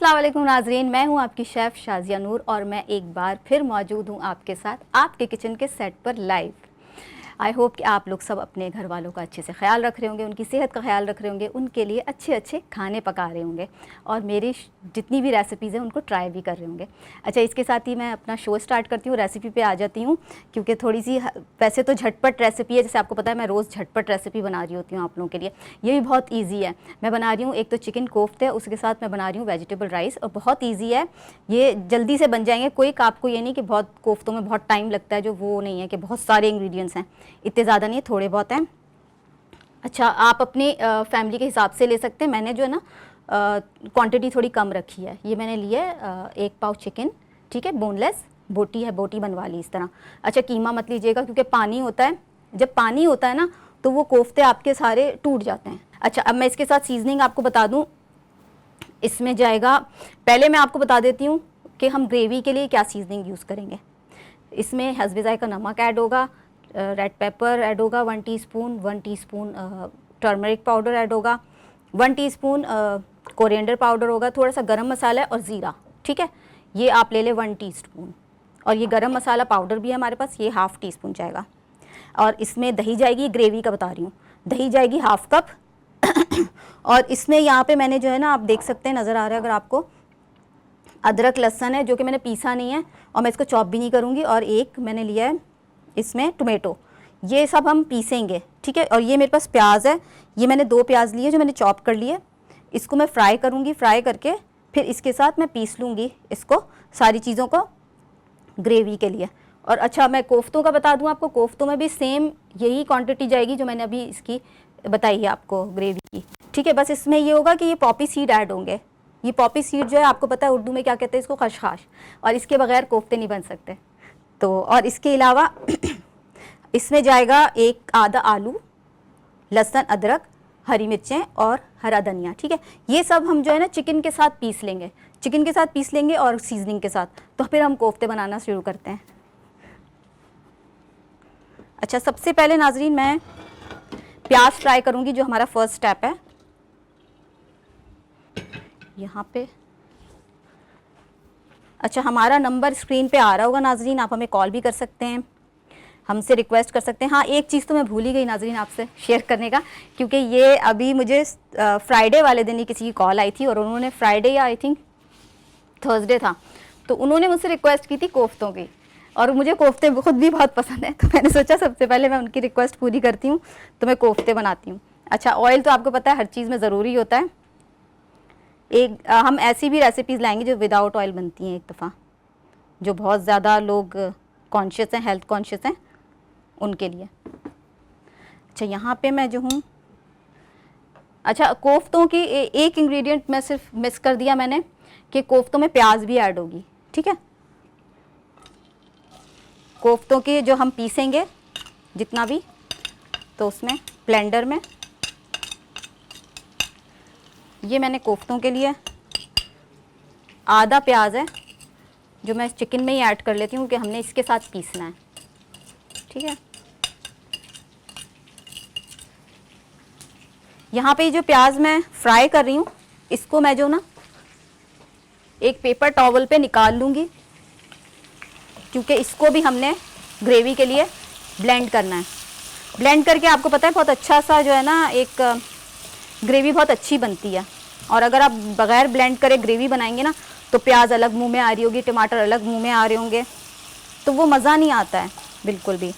अस्सलाम वालेकुम नाज़रीन, मैं हूं आपकी शेफ़ शाज़िया नूर और मैं एक बार फिर मौजूद हूं आपके साथ आपके किचन के सेट पर लाइव। आई होप कि आप लोग सब अपने घर वालों का अच्छे से ख्याल रख रहे होंगे, उनकी सेहत का ख्याल रख रहे होंगे, उनके लिए अच्छे अच्छे खाने पका रहे होंगे और मेरी जितनी भी रेसिपीज़ हैं उनको ट्राई भी कर रहे होंगे। अच्छा, इसके साथ ही मैं अपना शो स्टार्ट करती हूँ, रेसिपी पे आ जाती हूँ क्योंकि थोड़ी सी वैसे तो झटपट रेसिपी है, जैसे आपको पता है मैं रोज़ झटपट रेसिपी बना रही होती हूँ आप लोगों के लिए। ये भी बहुत ईजी है। मैं बना रही हूँ एक तो चिकन कोफ्ते, उसके साथ मैं बना रही हूँ वेजिटेबल राइस और बहुत ईजी है, ये जल्दी से बन जाएंगे। कोई आपको ये नहीं कि बहुत कोफ्तों में बहुत टाइम लगता है, जो वो नहीं है कि बहुत सारे इंग्रेडिएंट्स हैं, इतने ज़्यादा नहीं है, थोड़े बहुत हैं। अच्छा, आप अपनी फैमिली के हिसाब से ले सकते हैं। मैंने जो है ना क्वांटिटी थोड़ी कम रखी है। ये मैंने लिया है 1 पाव चिकन, ठीक है, बोनलेस, बोटी है, बोटी बनवा ली इस तरह। अच्छा, कीमा मत लीजिएगा क्योंकि पानी होता है, जब पानी होता है ना तो वो कोफ्ते आपके सारे टूट जाते हैं। अच्छा, अब मैं इसके साथ सीजनिंग आपको बता दूँ, इसमें जाएगा, पहले मैं आपको बता देती हूँ कि हम ग्रेवी के लिए क्या सीजनिंग यूज़ करेंगे। इसमें हस्बे ज़ायक़ा नमक ऐड होगा, रेड पेपर ऐड होगा 1 teaspoon, 1 teaspoon turmeric powder add होगा, 1 टीस्पून कोरिएंडर पाउडर होगा, थोड़ा सा गरम मसाला और ज़ीरा, ठीक है, ये आप ले लें 1 टीस्पून। और ये गरम मसाला पाउडर भी है हमारे पास, ये 1/2 टीस्पून जाएगा। और इसमें दही जाएगी, ग्रेवी का बता रही हूँ, दही जाएगी 1/2 कप। और इसमें यहाँ पे मैंने जो है ना, आप देख सकते हैं, नज़र आ रहा है अगर आपको, अदरक लहसुन है जो कि मैंने पीसा नहीं है और मैं इसको चॉप भी नहीं करूँगी। और एक मैंने लिया है इसमें टोमेटो, ये सब हम पीसेंगे, ठीक है। और ये मेरे पास प्याज है, ये मैंने 2 प्याज लिए जो मैंने चॉप कर लिए, इसको मैं फ्राई करूँगी, फ्राई करके फिर इसके साथ मैं पीस लूँगी इसको, सारी चीज़ों को ग्रेवी के लिए। और अच्छा, मैं कोफ्तों का बता दूँ आपको, कोफ्तों में भी सेम यही क्वांटिटी जाएगी जो मैंने अभी इसकी बताई है आपको ग्रेवी की, ठीक है। बस इसमें ये होगा कि ये पॉपी सीड ऐड होंगे। ये पॉपी सीड जो है, आपको पता है उर्दू में क्या कहते हैं इसको, खशखाश, और इसके बगैर कोफ्ते नहीं बन सकते। तो और इसके अलावा इसमें जाएगा 1 आधा आलू, लहसुन, अदरक, हरी मिर्चें और हरा धनिया, ठीक है। ये सब हम जो है ना चिकन के साथ पीस लेंगे, चिकन के साथ पीस लेंगे और सीजनिंग के साथ, तो फिर हम कोफ्ते बनाना शुरू करते हैं। अच्छा, सबसे पहले नाजरीन मैं प्याज फ्राई करूँगी, जो हमारा फर्स्ट स्टेप है। यहाँ पे अच्छा, हमारा नंबर स्क्रीन पे आ रहा होगा नाजरीन, आप हमें कॉल भी कर सकते हैं, हमसे रिक्वेस्ट कर सकते हैं। हाँ, एक चीज़ तो मैं भूल ही गई नाजरीन आपसे शेयर करने का, क्योंकि ये अभी मुझे फ्राइडे वाले दिन ही किसी की कॉल आई थी और उन्होंने फ्राइडे या आई थिंक थर्सडे था, तो उन्होंने मुझसे रिक्वेस्ट की थी कोफ्तों की, और मुझे कोफ्ते खुद भी बहुत पसंद है, तो मैंने सोचा सबसे पहले मैं उनकी रिक्वेस्ट पूरी करती हूँ, तो मैं कोफ्ते बनाती हूँ। अच्छा, ऑयल तो आपको पता है हर चीज़ में ज़रूरी होता है। हम ऐसी भी रेसिपीज़ लाएंगे जो विदाउट ऑयल बनती हैं एक दफ़ा, जो बहुत ज़्यादा लोग कॉन्शियस हैं, हेल्थ कॉन्शियस हैं, उनके लिए। अच्छा, यहाँ पे मैं जो हूँ, अच्छा, कोफ्तों की एक इंग्रेडिएंट मैं सिर्फ मिस कर दिया मैंने, कि कोफ्तों में प्याज भी ऐड होगी, ठीक है। कोफ्तों के जो हम पीसेंगे जितना भी, तो उसमें ब्लेंडर में, ये मैंने कोफ्तों के लिए आधा प्याज है जो मैं चिकन में ही ऐड कर लेती हूँ कि हमने इसके साथ पीसना है, ठीक है। यहाँ पे जो प्याज मैं फ्राई कर रही हूँ, इसको मैं जो ना एक पेपर टॉवल पे निकाल लूँगी, क्योंकि इसको भी हमने ग्रेवी के लिए ब्लेंड करना है। ब्लेंड करके आपको पता है बहुत अच्छा सा जो है ना, एक ग्रेवी बहुत अच्छी बनती है। और अगर आप बगैर ब्लेंड करे ग्रेवी बनाएंगे ना, तो प्याज अलग मुंह में आ रही होगी, टमाटर अलग मुंह में आ रहे होंगे, तो वो मज़ा नहीं आता है बिल्कुल भी।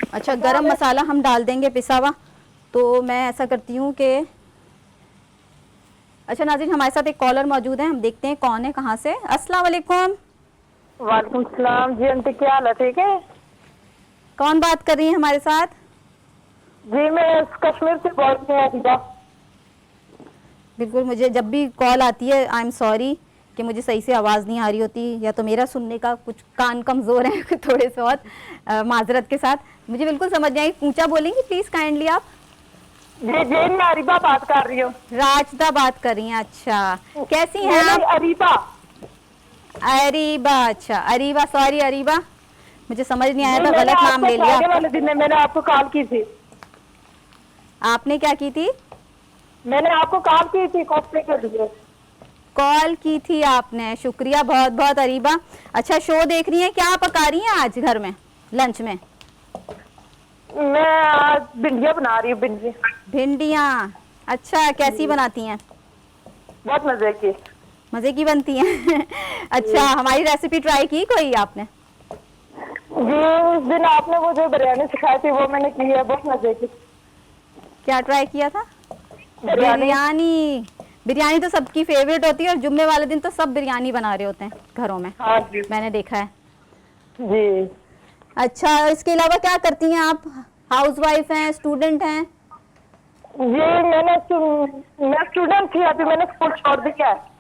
अच्छा, गरम मसाला हम डाल देंगे पिसा हुआ, तो मैं ऐसा करती हूँ कि, अच्छा नाज़रीन, हमारे साथ एक कॉलर मौजूद है, हम देखते हैं कौन है, कहाँ से। अस्सलाम वालेकुम। वालेकुम सलाम जी आंटी, क्या हाल है? ठीक है। कौन बात कर रही है हमारे साथ? जी मैं कश्मीर से बोल रही हूँ अरीबा। बिल्कुल, मुझे जब भी कॉल आती है, आई एम सॉरी कि मुझे सही से आवाज़ नहीं आ रही होती, या तो मेरा सुनने का कुछ कान कमज़ोर है थोड़े से बहुत, माजरत के साथ, मुझे बिल्कुल समझ नहीं आई। ऊंचा बोलेंगी प्लीज़ काइंडली आप? जी जी मैं अरीबा बात कर रही हूँ। राजदा बात कर रही हैं? अच्छा, कैसी हैं आप? अरीबा। अरीबा, अच्छा अरीबा, सॉरी अरीबा, मुझे समझ नहीं आया था, गलत नाम ले लिया। वाले दिन मैंने आपको कॉल की थी। आपने क्या की थी? मैंने आपको कॉल की थी कोफ्ते के लिए। कॉल की थी आपने, शुक्रिया बहुत बहुत अरीबा। अच्छा, शो देख रही हैं, क्या पका रही हैं आज घर में लंच में? मैं आज भिंडियाँ बना रही हूँ, भिंडी। भिंडियाँ, अच्छा कैसी बनाती हैं? बहुत मजे की। मज़े की बनती हैं अच्छा, हमारी रेसिपी ट्राई की कोई आपने? जी, उस दिन आपने वो जो बिरयानी सिखाई थी वो मैंने की है, बहुत मजे की। क्या ट्राई किया था? बिरयानी। बिरयानी। बिरयानी तो सबकी फेवरेट होती है और जुम्मे वाले दिन तो सब बिरयानी बना रहे होते हैं घरों में, हाँ जी। मैंने देखा है। जी अच्छा, इसके अलावा क्या करती हैं आप? हाउसवाइफ हैं, स्टूडेंट हैं? जी, मैं स्टूडेंट थी, अभी मैंने स्कूल छोड़ दिया है।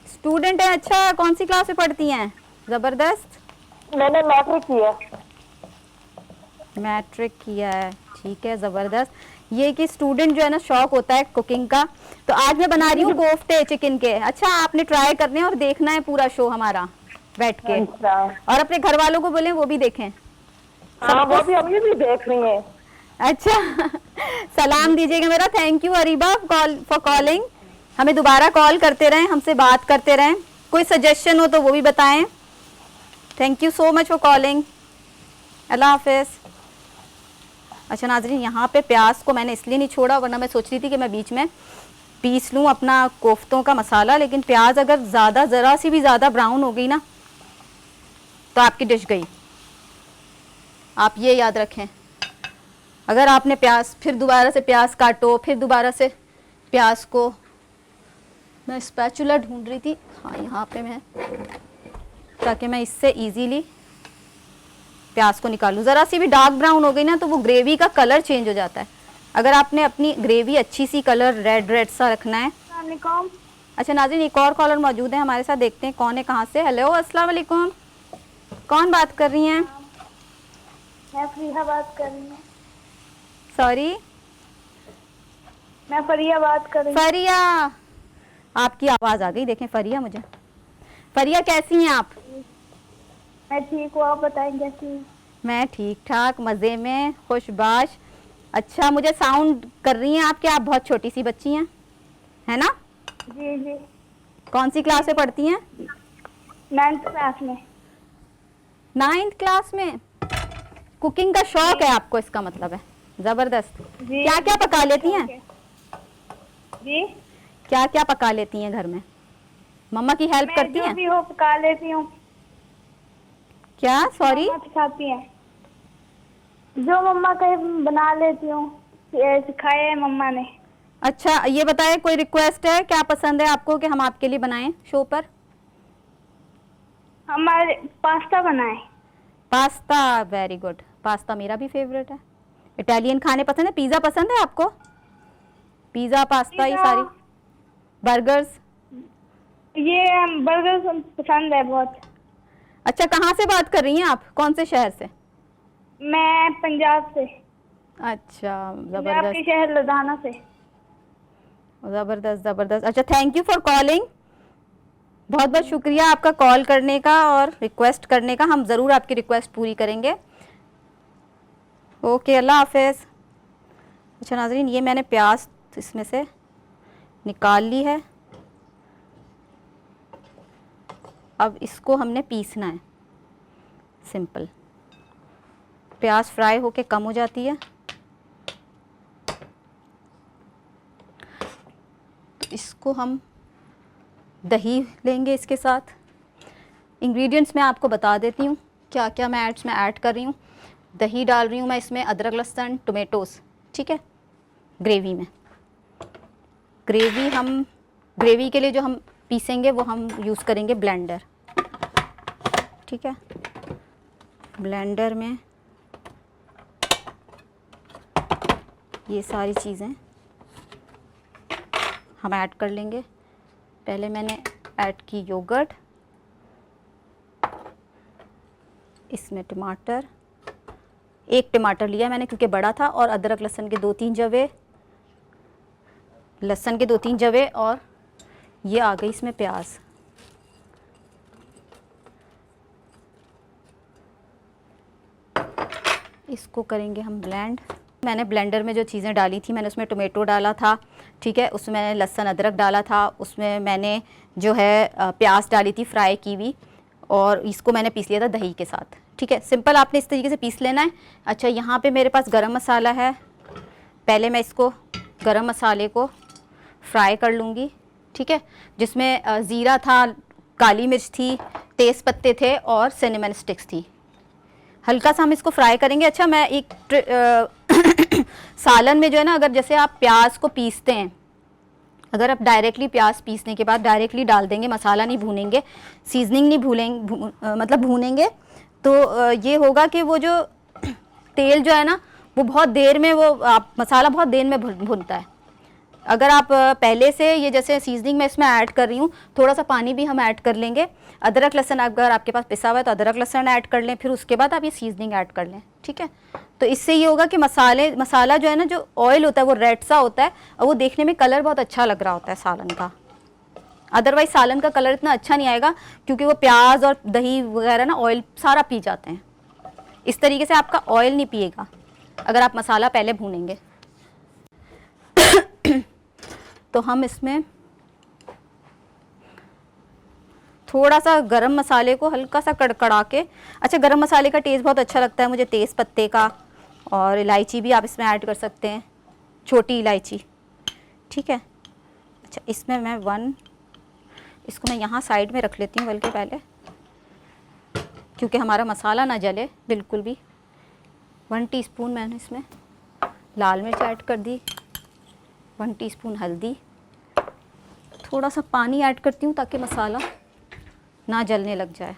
स्टूडेंट हैं, अच्छा कौन सी क्लास में पढ़ती हैं? ज़बरदस्त। मैंने मैट्रिक की है। मैट्रिक किया है, ठीक है, ज़बरदस्त। ये कि स्टूडेंट जो है ना, शौक होता है कुकिंग का। तो आज मैं बना रही हूँ कोफ्ते चिकन के। अच्छा, आपने ट्राई करने हैं और देखना है पूरा शो हमारा बैठ के, अच्छा। और अपने घर वालों को बोलें वो भी देखें। हाँ, वो भी अभी भी देख रही है। अच्छा सलाम दीजिएगा मेरा। Thank you Areeba for calling. हमें दोबारा कॉल करते रहें, हमसे बात करते रहें। कोई सजेशन हो तो वो भी बताएं। Thank you so much for calling. अल्लाह हाफिज़। अच्छा नाज़रीन, यहाँ पे प्याज को मैंने इसलिए नहीं छोड़ा, वरना मैं सोच रही थी कि मैं बीच में पीस लूँ अपना कोफ्तों का मसाला, लेकिन प्याज अगर ज़्यादा ज़रा सी भी ज़्यादा ब्राउन हो गई ना तो आपकी डिश गई। आप ये याद रखें, अगर आपने प्याज फिर दोबारा से प्याज काटो, फिर दोबारा से प्याज को, मैं स्पैचुला ढूंढ रही थी, हाँ यहाँ पे मैं, ताकि मैं इससे इजीली प्याज को निकालूं। ज़रा सी भी डार्क ब्राउन हो गई ना तो वो ग्रेवी का कलर चेंज हो जाता है। अगर आपने अपनी ग्रेवी अच्छी सी कलर रेड रेड सा रखना है। अच्छा नाज़रीन, एक और कॉलर मौजूद है हमारे साथ, देखते हैं कौन है, कहाँ से। हेलो, अस्सलाम वालेकुम, कौन बात कर रही हैं? मैं फरिया बात कर रही हूँ। सॉरी, मैं फरिया बात कर रही हूँ। फरिया, आपकी आवाज़ आ गई, देखें फरिया मुझे। फरिया कैसी हैं आप? मैं ठीक हूँ, आप बताएं कैसी हैं? मैं ठीक ठाक, मज़े में, खुशबाश। अच्छा, मुझे साउंड कर रही हैं आप कि आप बहुत छोटी सी बच्ची हैं, है ना? जी जी। कौन सी क्लास में पढ़ती हैं? 9th क्लास में। 9th क्लास में। कुकिंग का शौक है आपको, इसका मतलब है, ज़बरदस्त। जी। क्या क्या पका लेती हैं? जी, क्या क्या पका लेती हैं घर में? मम्मा की हेल्प मैं करती जो हैं? भी हो पका लेती हूँ। क्या, सॉरी? मम्मा सिखाती हैं, जो मम्मा कहे बना लेती हूँ, ये सिखाया है मम्मा ने। अच्छा, ये बताएं, कोई रिक्वेस्ट है, क्या पसंद है आपको कि हम आपके लिए बनाएं शो पर? हमारे पास्ता बनाए। Pasta, very good. पास्ता मेरा भी फेवरेट है। इटालियन खाने पसंद है? पिज़्ज़ा पसंद है आपको? पिज़्ज़ा, पास्ता, ये सारी, बर्गर्स? ये बर्गर पसंद है बहुत। अच्छा, कहाँ से बात कर रही हैं आप, कौन से शहर से? मैं पंजाब से। अच्छा, पंजाब के ज़बरदस्त शहर लुधियाना से। ज़बरदस्त ज़बरदस्त। अच्छा, थैंक यू फॉर कॉलिंग, बहुत बहुत शुक्रिया आपका कॉल करने का और रिक्वेस्ट करने का। हम ज़रूर आपकी रिक्वेस्ट पूरी करेंगे। ओके, अल्लाह हाफिज़। अच्छा नाज़रीन, ये मैंने प्याज इसमें से निकाल ली है। अब इसको हमने पीसना है, सिंपल। प्याज फ्राई होके कम हो जाती है, तो इसको हम दही लेंगे इसके साथ। इंग्रेडिएंट्स मैं आपको बता देती हूँ क्या क्या मैं ऐड कर रही हूँ। दही डाल रही हूँ मैं इसमें, अदरक लहसुन टोमेटोज़, ठीक है। ग्रेवी में, ग्रेवी के लिए जो हम पीसेंगे वो हम यूज़ करेंगे ब्लेंडर, ठीक है। ब्लेंडर में ये सारी चीज़ें हम ऐड कर लेंगे। पहले मैंने ऐड की योगर्ट, इसमें टमाटर, एक टमाटर लिया मैंने क्योंकि बड़ा था, और अदरक लहसुन के 2-3 जवे, लहसुन के 2-3 जवे, और ये आ गई इसमें प्याज। इसको करेंगे हम ब्लेंड। मैंने ब्लेंडर में जो चीज़ें डाली थी, मैंने उसमें टोमेटो डाला था, ठीक है, उसमें मैंने लहसुन अदरक डाला था, उसमें मैंने जो है प्याज डाली थी फ्राई की हुई, और इसको मैंने पीस लिया था दही के साथ, ठीक है। सिंपल आपने इस तरीके से पीस लेना है। अच्छा, यहाँ पे मेरे पास गरम मसाला है, पहले मैं इसको गरम मसाले को फ्राई कर लूँगी, ठीक है, जिसमें ज़ीरा था, काली मिर्च थी, तेज़ पत्ते थे और सिनेमन स्टिक्स थी। हल्का सा हम इसको फ्राई करेंगे। अच्छा, मैं एक सालन में जो है ना, अगर जैसे आप प्याज को पीसते हैं, अगर आप डायरेक्टली प्याज पीसने के बाद डायरेक्टली डाल देंगे, मसाला नहीं भूनेंगे, सीजनिंग नहीं मतलब भूनेंगे, तो ये होगा कि वो जो तेल जो है ना, वो बहुत देर में मसाला बहुत देर में भुनता है। अगर आप पहले से ये जैसे सीजनिंग में इसमें ऐड कर रही हूँ, थोड़ा सा पानी भी हम ऐड कर लेंगे। अदरक लहसुन अगर आपके पास पिसा हुआ है तो अदरक लहसुन ऐड कर लें, फिर उसके बाद आप ये सीजनिंग ऐड कर लें, ठीक है। तो इससे ये होगा कि मसाला जो है ना, जो ऑयल होता है वो रेड सा होता है, और वो देखने में कलर बहुत अच्छा लग रहा होता है सालन का। अदरवाइज सालन का कलर इतना अच्छा नहीं आएगा, क्योंकि वो प्याज और दही वगैरह ना ऑयल सारा पी जाते हैं। इस तरीके से आपका ऑयल नहीं पिएगा अगर आप मसाला पहले भूनेंगे। तो हम इसमें थोड़ा सा गरम मसाले को हल्का सा कड़कड़ा के, अच्छा, गरम मसाले का टेस्ट बहुत अच्छा लगता है मुझे, तेज़ पत्ते का, और इलायची भी आप इसमें ऐड कर सकते हैं, छोटी इलायची, ठीक है। अच्छा, इसमें मैं इसको मैं यहाँ साइड में रख लेती हूँ बल्कि पहले, क्योंकि हमारा मसाला ना जले बिल्कुल भी। 1 टीस्पून मैंने इसमें लाल मिर्च ऐड कर दी, 1 टीस्पून हल्दी, थोड़ा सा पानी ऐड करती हूँ ताकि मसाला ना जलने लग जाए।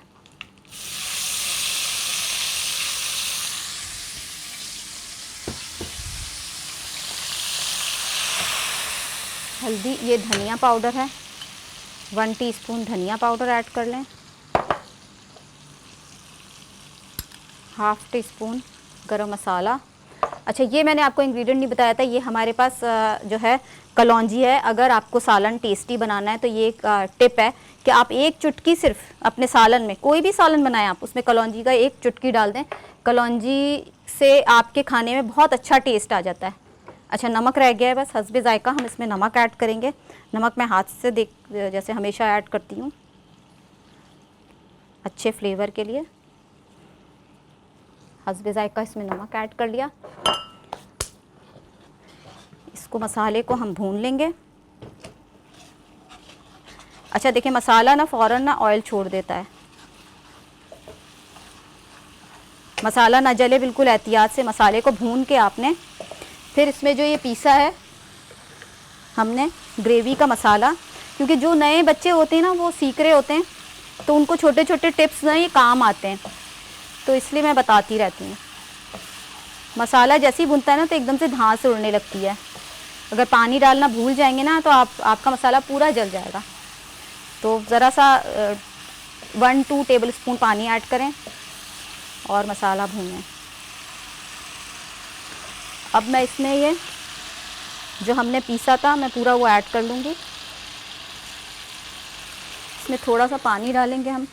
हल्दी, ये धनिया पाउडर है, 1 टीस्पून धनिया पाउडर ऐड कर लें, 1/2 टीस्पून गरम मसाला। अच्छा, ये मैंने आपको इंग्रेडिएंट नहीं बताया था, ये हमारे पास जो है कलौंजी है। अगर आपको सालन टेस्टी बनाना है तो ये एक टिप है कि आप 1 चुटकी सिर्फ अपने सालन में, कोई भी सालन बनाएं आप, उसमें कलौंजी का 1 चुटकी डाल दें। कलौंजी से आपके खाने में बहुत अच्छा टेस्ट आ जाता है। अच्छा, नमक रह गया है बस, हस्बे जायका हम इसमें नमक ऐड करेंगे। नमक मैं हाथ से जैसे हमेशा ऐड करती हूँ अच्छे फ्लेवर के लिए। हस्बे जायका इसमें नमक ऐड कर लिया। इसको मसाले को हम भून लेंगे। अच्छा, देखिए मसाला ना फ़ौरन ना ऑयल छोड़ देता है, मसाला ना जले, बिल्कुल एहतियात से मसाले को भून के आपने फिर इसमें जो ये पीसा है हमने ग्रेवी का मसाला, क्योंकि जो नए बच्चे होते हैं ना वो सीख रहे होते हैं, तो उनको छोटे छोटे टिप्स ना ये काम आते हैं, तो इसलिए मैं बताती रहती हूँ। मसाला जैसे ही भुनता है ना तो एकदम से धांस उड़ने लगती है। अगर पानी डालना भूल जाएंगे ना तो आपका मसाला पूरा जल जाएगा। तो ज़रा सा 1-2 टेबल स्पून पानी ऐड करें और मसाला भूनें। अब मैं इसमें ये जो हमने पीसा था मैं पूरा वो ऐड कर लूँगी। इसमें थोड़ा सा पानी डालेंगे हम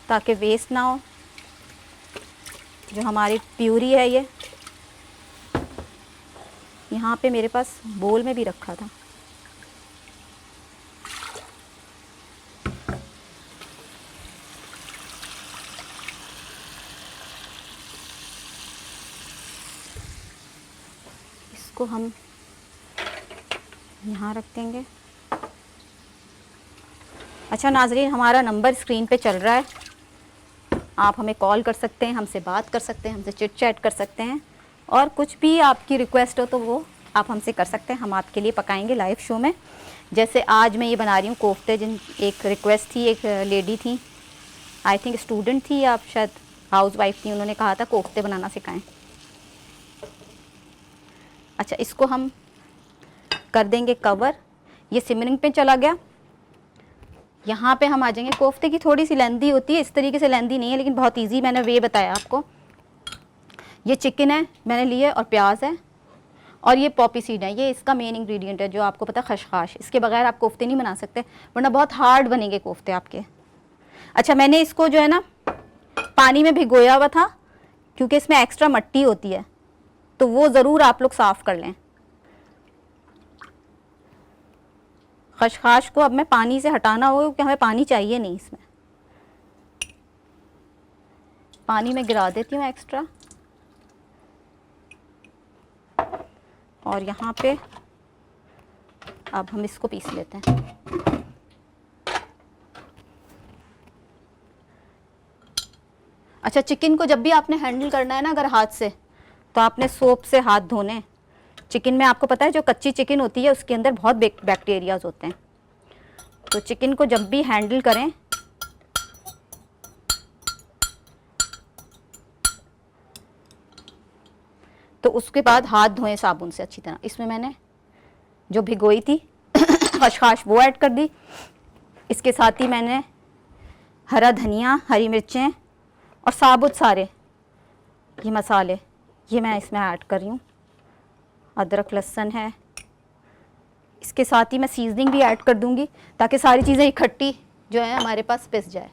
ताकि वेस्ट ना हो। जो हमारी प्यूरी है ये यहाँ पे मेरे पास बोल में भी रखा था। इसको हम यहाँ रख देंगे। अच्छा नाज़रीन, हमारा नंबर स्क्रीन पे चल रहा है, आप हमें कॉल कर सकते हैं, हमसे बात कर सकते हैं, हमसे चिट चैट कर सकते हैं, और कुछ भी आपकी रिक्वेस्ट हो तो वो आप हमसे कर सकते हैं, हम आपके लिए पकाएंगे लाइव शो में। जैसे आज मैं ये बना रही हूँ कोफ्ते, एक रिक्वेस्ट थी, एक लेडी थी, आई थिंक स्टूडेंट थी या शायद हाउस वाइफ थी, उन्होंने कहा था कोफ्ते बनाना सिखाएं। अच्छा, इसको हम कर देंगे कवर। ये सिमरिंग पे चला गया। यहाँ पे हम आ जाएंगे। कोफ्ते की थोड़ी सी लेंदी होती है, इस तरीके से लेंदी नहीं है, लेकिन बहुत इजी मैंने वे बताया आपको। ये चिकन है मैंने लिए और प्याज है और ये पॉपी सीड है, ये इसका मेन इंग्रेडिएंट है जो आपको पता है, खशखाश। इसके बगैर आप कोफ्ते नहीं बना सकते, वरना बहुत हार्ड बनेंगे कोफ्ते आपके। अच्छा, मैंने इसको जो है ना पानी में भिगोया हुआ था क्योंकि इसमें एक्स्ट्रा मिट्टी होती है, तो वो ज़रूर आप लोग साफ़ कर लें। खशखाश को अब मैं पानी से हटाना होगा क्योंकि हमें पानी चाहिए नहीं इसमें। पानी में गिरा देती हूँ एक्स्ट्रा, और यहाँ पे अब हम इसको पीस लेते हैं। अच्छा, चिकन को जब भी आपने हैंडल करना है ना अगर हाथ से, तो आपने सोप से हाथ धोने। चिकन में आपको पता है जो कच्ची चिकन होती है उसके अंदर बहुत बैक्टीरियाज होते हैं, तो चिकन को जब भी हैंडल करें तो उसके बाद हाथ धोएं साबुन से अच्छी तरह। इसमें मैंने जो भिगोई थी खशखाश वो ऐड कर दी, इसके साथ ही मैंने हरा धनिया, हरी मिर्चें और साबुत सारे ये मसाले ये मैं इसमें ऐड कर रही हूँ। अदरक लहसुन है, इसके साथ ही मैं सीजनिंग भी ऐड कर दूँगी ताकि सारी चीज़ें इकट्ठी जो है हमारे पास पिस जाए,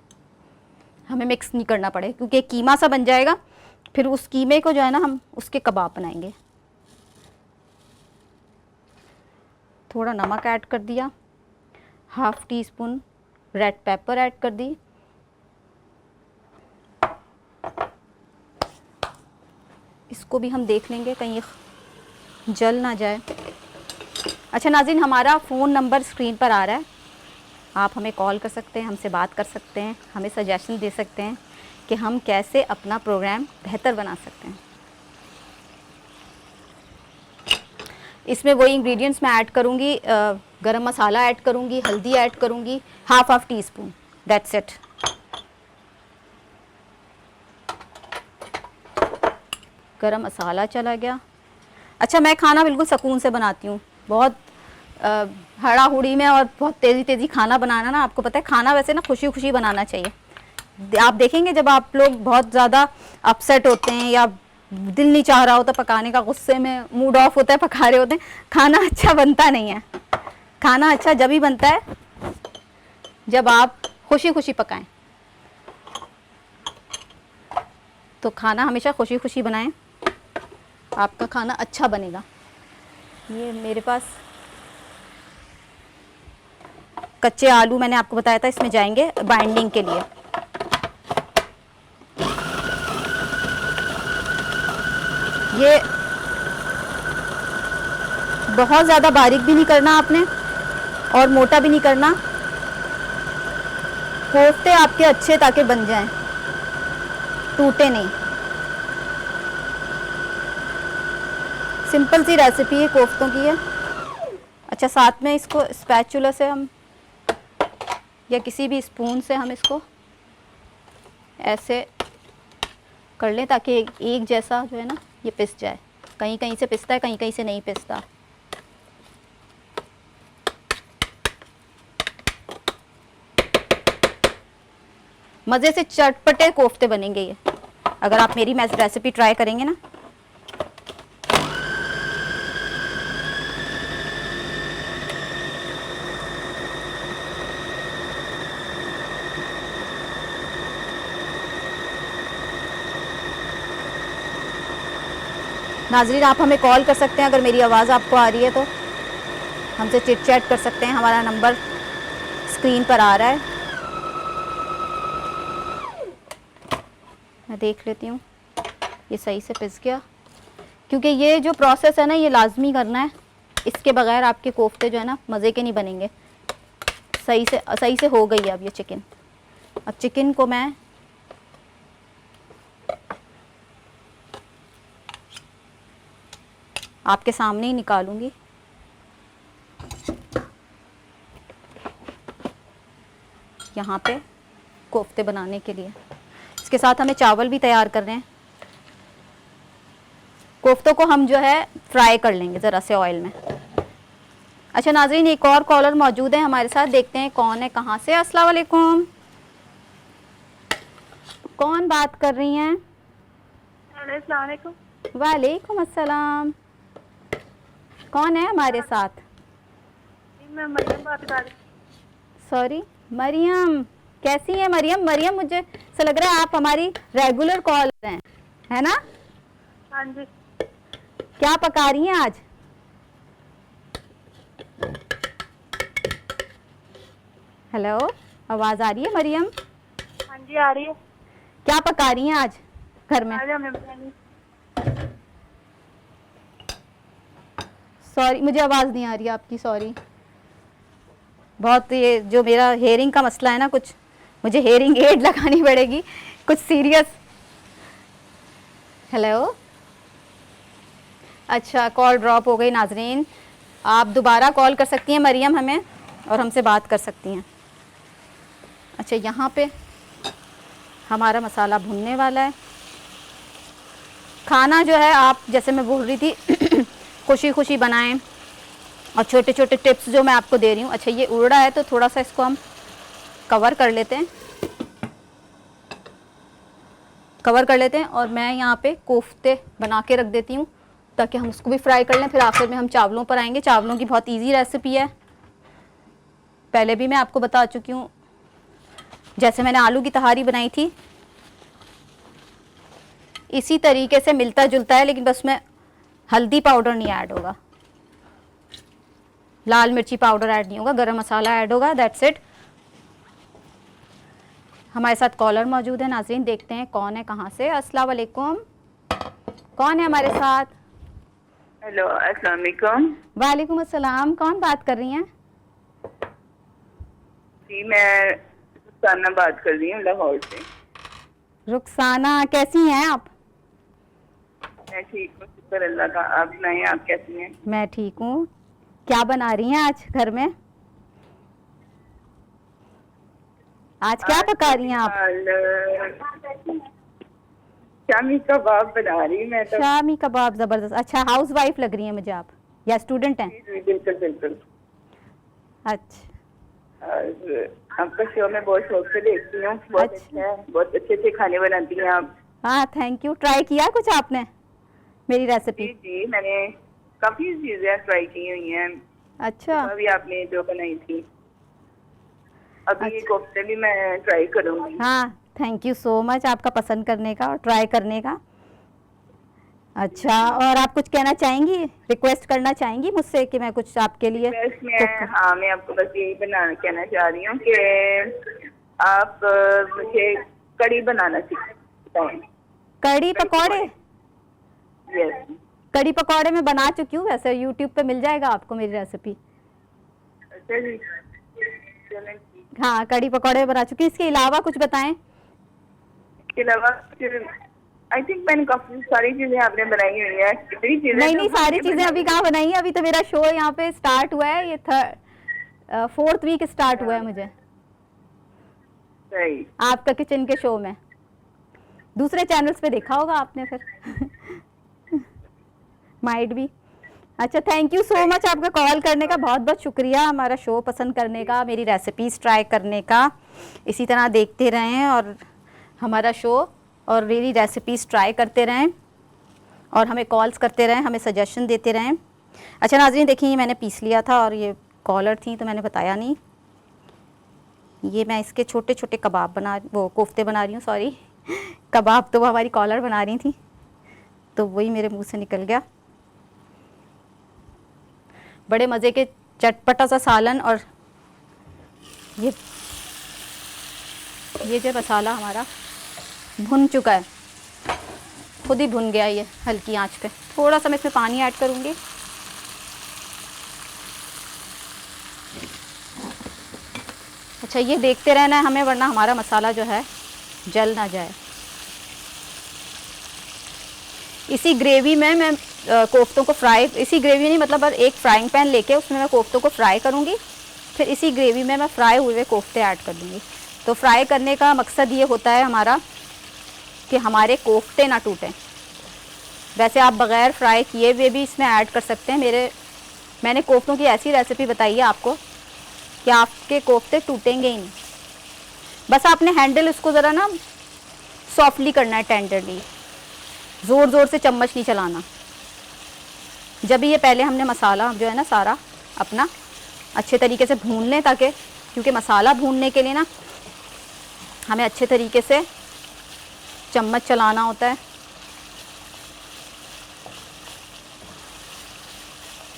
हमें मिक्स नहीं करना पड़े, क्योंकि एक कीमा सा बन जाएगा। फिर उस कीमे को जो है ना हम उसके कबाब बनाएंगे। थोड़ा नमक ऐड कर दिया, half tea spoon red pepper add कर दी, इसको भी हम देख लेंगे कहीं जल ना जाए। अच्छा नाज़रीन, हमारा फ़ोन नंबर स्क्रीन पर आ रहा है, आप हमें कॉल कर सकते हैं, हमसे बात कर सकते हैं, हमें सजेशन दे सकते हैं कि हम कैसे अपना प्रोग्राम बेहतर बना सकते हैं। इसमें वही इंग्रेडिएंट्स मैं ऐड करूँगी, गरम मसाला ऐड करूँगी, हल्दी ऐड करूँगी, half tea spoon, that's it. गरम मसाला चला गया। अच्छा, मैं खाना बिल्कुल सुकून से बनाती हूँ, बहुत हड़ा हुड़ी में और बहुत तेज़ी खाना बनाना ना, आपको पता है खाना वैसे ना खुशी खुशी बनाना चाहिए। आप देखेंगे जब आप लोग बहुत ज़्यादा अपसेट होते हैं या दिल नहीं चाह रहा होता पकाने का, गुस्से में मूड ऑफ होता है, पका रहे होते हैं, खाना अच्छा बनता नहीं है। खाना अच्छा जब ही बनता है जब आप खुशी खुशी पकाएं, तो खाना हमेशा खुशी खुशी बनाएं, आपका खाना अच्छा बनेगा। ये मेरे पास कच्चे आलू मैंने आपको बताया था इसमें जाएंगे बाइंडिंग के लिए। ये बहुत ज़्यादा बारीक भी नहीं करना आपने और मोटा भी नहीं करना, कोफ्ते आपके अच्छे ताकि बन जाएं, टूटे नहीं। सिंपल सी रेसिपी है कोफ्तों की है। अच्छा, साथ में इसको स्पैचुला से हम या किसी भी स्पून से हम इसको ऐसे कर लें ताकि एक जैसा जो है ना ये पिस जाए। कहीं कहीं से पिसता है, कहीं कहीं से नहीं पिसता। मज़े से चटपटे कोफ्ते बनेंगे ये अगर आप मेरी रेसिपी ट्राई करेंगे ना। नाज़रीन, आप हमें कॉल कर सकते हैं अगर मेरी आवाज़ आपको आ रही है तो हमसे चिट चैट कर सकते हैं। हमारा नंबर स्क्रीन पर आ रहा है, मैं देख लेती हूँ ये सही से पिस गया, क्योंकि ये जो प्रोसेस है ना ये लाजमी करना है, इसके बगैर आपके कोफ्ते जो है ना मज़े के नहीं बनेंगे। सही से हो गई है अब ये चिकन। अब चिकन को मैं आपके सामने ही निकालूंगी। यहाँ पे कोफ्ते बनाने के लिए इसके साथ हमें चावल भी तैयार कर रहे हैं। कोफ्तों को हम जो है फ्राई कर लेंगे ज़रा से ऑयल में। अच्छा नाज़रीन, एक और कॉलर मौजूद है हमारे साथ, देखते हैं कौन है, कहाँ से। अस्सलाम वालेकुम, कौन बात कर रही हैं? वालेकुम अस्सलाम, कौन है हमारे साथ? मैं मरियम बात कर रही हूँ। सॉरी मरियम, कैसी है मरियम? मरियम, मुझे ऐसा लग रहा है आप हमारी रेगुलर कॉलर हैं। है ना? हाँ जी। क्या पका रही हैं आज? हेलो, आवाज आ रही है मरियम? हाँ जी आ रही है। क्या पका रही हैं आज घर में? आज हमें बिरयानी। सॉरी, मुझे आवाज़ नहीं आ रही आपकी, सॉरी। बहुत ये जो मेरा हेयरिंग का मसला है ना, कुछ मुझे हेयरिंग एड लगानी पड़ेगी, कुछ सीरियस। हेलो, अच्छा कॉल ड्रॉप हो गई नाजरीन। आप दोबारा कॉल कर सकती हैं मरियम हमें, और हमसे बात कर सकती हैं। अच्छा, यहाँ पे हमारा मसाला भुनने वाला है। खाना जो है, आप जैसे मैं बोल रही थी खुशी खुशी बनाएं, और छोटे छोटे टिप्स जो मैं आपको दे रही हूँ। अच्छा, ये उड़ रहा है तो थोड़ा सा इसको हम कवर कर लेते हैं, और मैं यहाँ पे कोफ्ते बना के रख देती हूँ ताकि हम उसको भी फ्राई कर लें। फिर आखिर में हम चावलों पर आएंगे। चावलों की बहुत इजी रेसिपी है, पहले भी मैं आपको बता चुकी हूँ। जैसे मैंने आलू की तहारी बनाई थी, इसी तरीके से मिलता जुलता है, लेकिन बस में हल्दी पाउडर नहीं ऐड होगा, लाल मिर्ची पाउडर ऐड नहीं होगा, गरम मसाला ऐड होगा, दैट्स इट। हमारे साथ कॉलर मौजूद है नाज़रीन, देखते हैं कौन है, कहाँ से। अस्सलाम वालेकुम, कौन है हमारे साथ? हेलो, अस्सलाम वालेकुम। वालेकुम अस्सलाम, कौन बात कर रही हैं? जी मैं रुखसाना बात कर रही हूँ लाहौर से। रुखसाना, कैसी हैं आप? मैं ठीक हूँ, शुक्र अल्लाह का। आप सुनाइए, आप कैसी हैं? मैं ठीक हूँ। क्या बना रही हैं आज घर में? आज क्या पका रही हैं आप? शामी कबाब बना रही मैं तो। शामी कबाब, ज़बरदस्त। अच्छा, हाउस वाइफ लग रही हैं मुझे आप, या स्टूडेंट हैं? जी बिल्कुल बिल्कुल। अच्छा, और आपका शो मैं बहुत शौक से देखती हूँ, बहुत अच्छा। अच्छा है, बहुत अच्छे अच्छे खाने बनाती हैं आप। हाँ थैंक यू। ट्राई किया कुछ आपने मेरी जी रेसिपी? जी, मैंने काफी चीजें ट्राई की हुई हैं। अच्छा, अभी आपने जो बनाई थी, अभी ये कोफ्ते भी मैं ट्राई करूंगी। हाँ थैंक यू सो मच आपका पसंद करने का और ट्राई करने का। अच्छा, और आप कुछ कहना चाहेंगी, रिक्वेस्ट करना चाहेंगी मुझसे कि मैं कुछ आपके लिए बस मैं, cook करूं? हाँ मैं आपको बस यही कहना चाह रही हूँ कि आप मुझे कड़ी बनाना सिखाएं। कड़ी पकौड़े? यस। कड़ी पकौड़े मैं बना चुकी हूँ, वैसे यूट्यूब पे मिल जाएगा आपको मेरी रेसिपी। अच्छा जी, चलें ठीक। हाँ, कड़ी पकौड़े बना चुकी हूँ। इसके अलावा कुछ बताएं? इसके अलावा आई थिंक मैंने काफी सारी चीजें आपने बनाई हुई हैं। कितनी चीजें नहीं तो नहीं, सारी हमने चीज़ें अभी बनाई कहाँ बनाई है, अभी तो मेरा शो यहाँ पे स्टार्ट हुआ है, ये 4th वीक स्टार्ट हुआ है मुझे सही। आपका किचन के शो में। दूसरे चैनल्स पे देखा होगा आपने फिर माइट भी। अच्छा, थैंक यू सो मच आपका कॉल करने का, बहुत बहुत शुक्रिया हमारा शो पसंद करने का, मेरी रेसिपीज़ ट्राई करने का। इसी तरह देखते रहें और हमारा शो और मेरी रेसिपीज़ ट्राई करते रहें, और हमें कॉल्स करते रहें, हमें सजेशन देते रहें। अच्छा नाज़रीन, देखिए ये मैंने पीस लिया था, और ये कॉलर थी तो मैंने बताया नहीं। ये मैं इसके छोटे छोटे कबाब कोफ्ते बना रही हूँ, सॉरी कबाब तो वो हमारी कॉलर बना रही थी, तो वही मेरे मुंह से निकल गया। बड़े मज़े के चटपटा सा सालन, और ये जो मसाला हमारा भुन चुका है, खुद ही भुन गया ये हल्की आंच पे। थोड़ा सा मैं इसमें पानी ऐड करूँगी। अच्छा, ये देखते रहना है हमें, वरना हमारा मसाला जो है जल ना जाए। इसी ग्रेवी में मैं कोफ्तों को फ्राई, इसी ग्रेवी नहीं मतलब एक फ्राइंग पैन लेके उसमें मैं कोफ्तों को फ्राई करूँगी, फिर इसी ग्रेवी में मैं फ्राई हुए कोफ्ते ऐड कर दूँगी। तो फ्राई करने का मकसद ये होता है हमारा कि हमारे कोफ्ते ना टूटें। वैसे आप बग़ैर फ्राई किए हुए भी इसमें ऐड कर सकते हैं। मैंने कोफ्तों की ऐसी रेसिपी बताई है आपको कि आपके कोफ्ते टूटेंगे ही नहीं। बस आपने हैंडल उसको ज़रा ना सॉफ्टली करना है, टेंडरली, ज़ोर ज़ोर से चम्मच नहीं चलाना। जब भी ये पहले हमने मसाला जो है ना सारा अपना अच्छे तरीके से भून लें, ताकि क्योंकि मसाला भूनने के लिए ना हमें अच्छे तरीके से चम्मच चलाना होता है,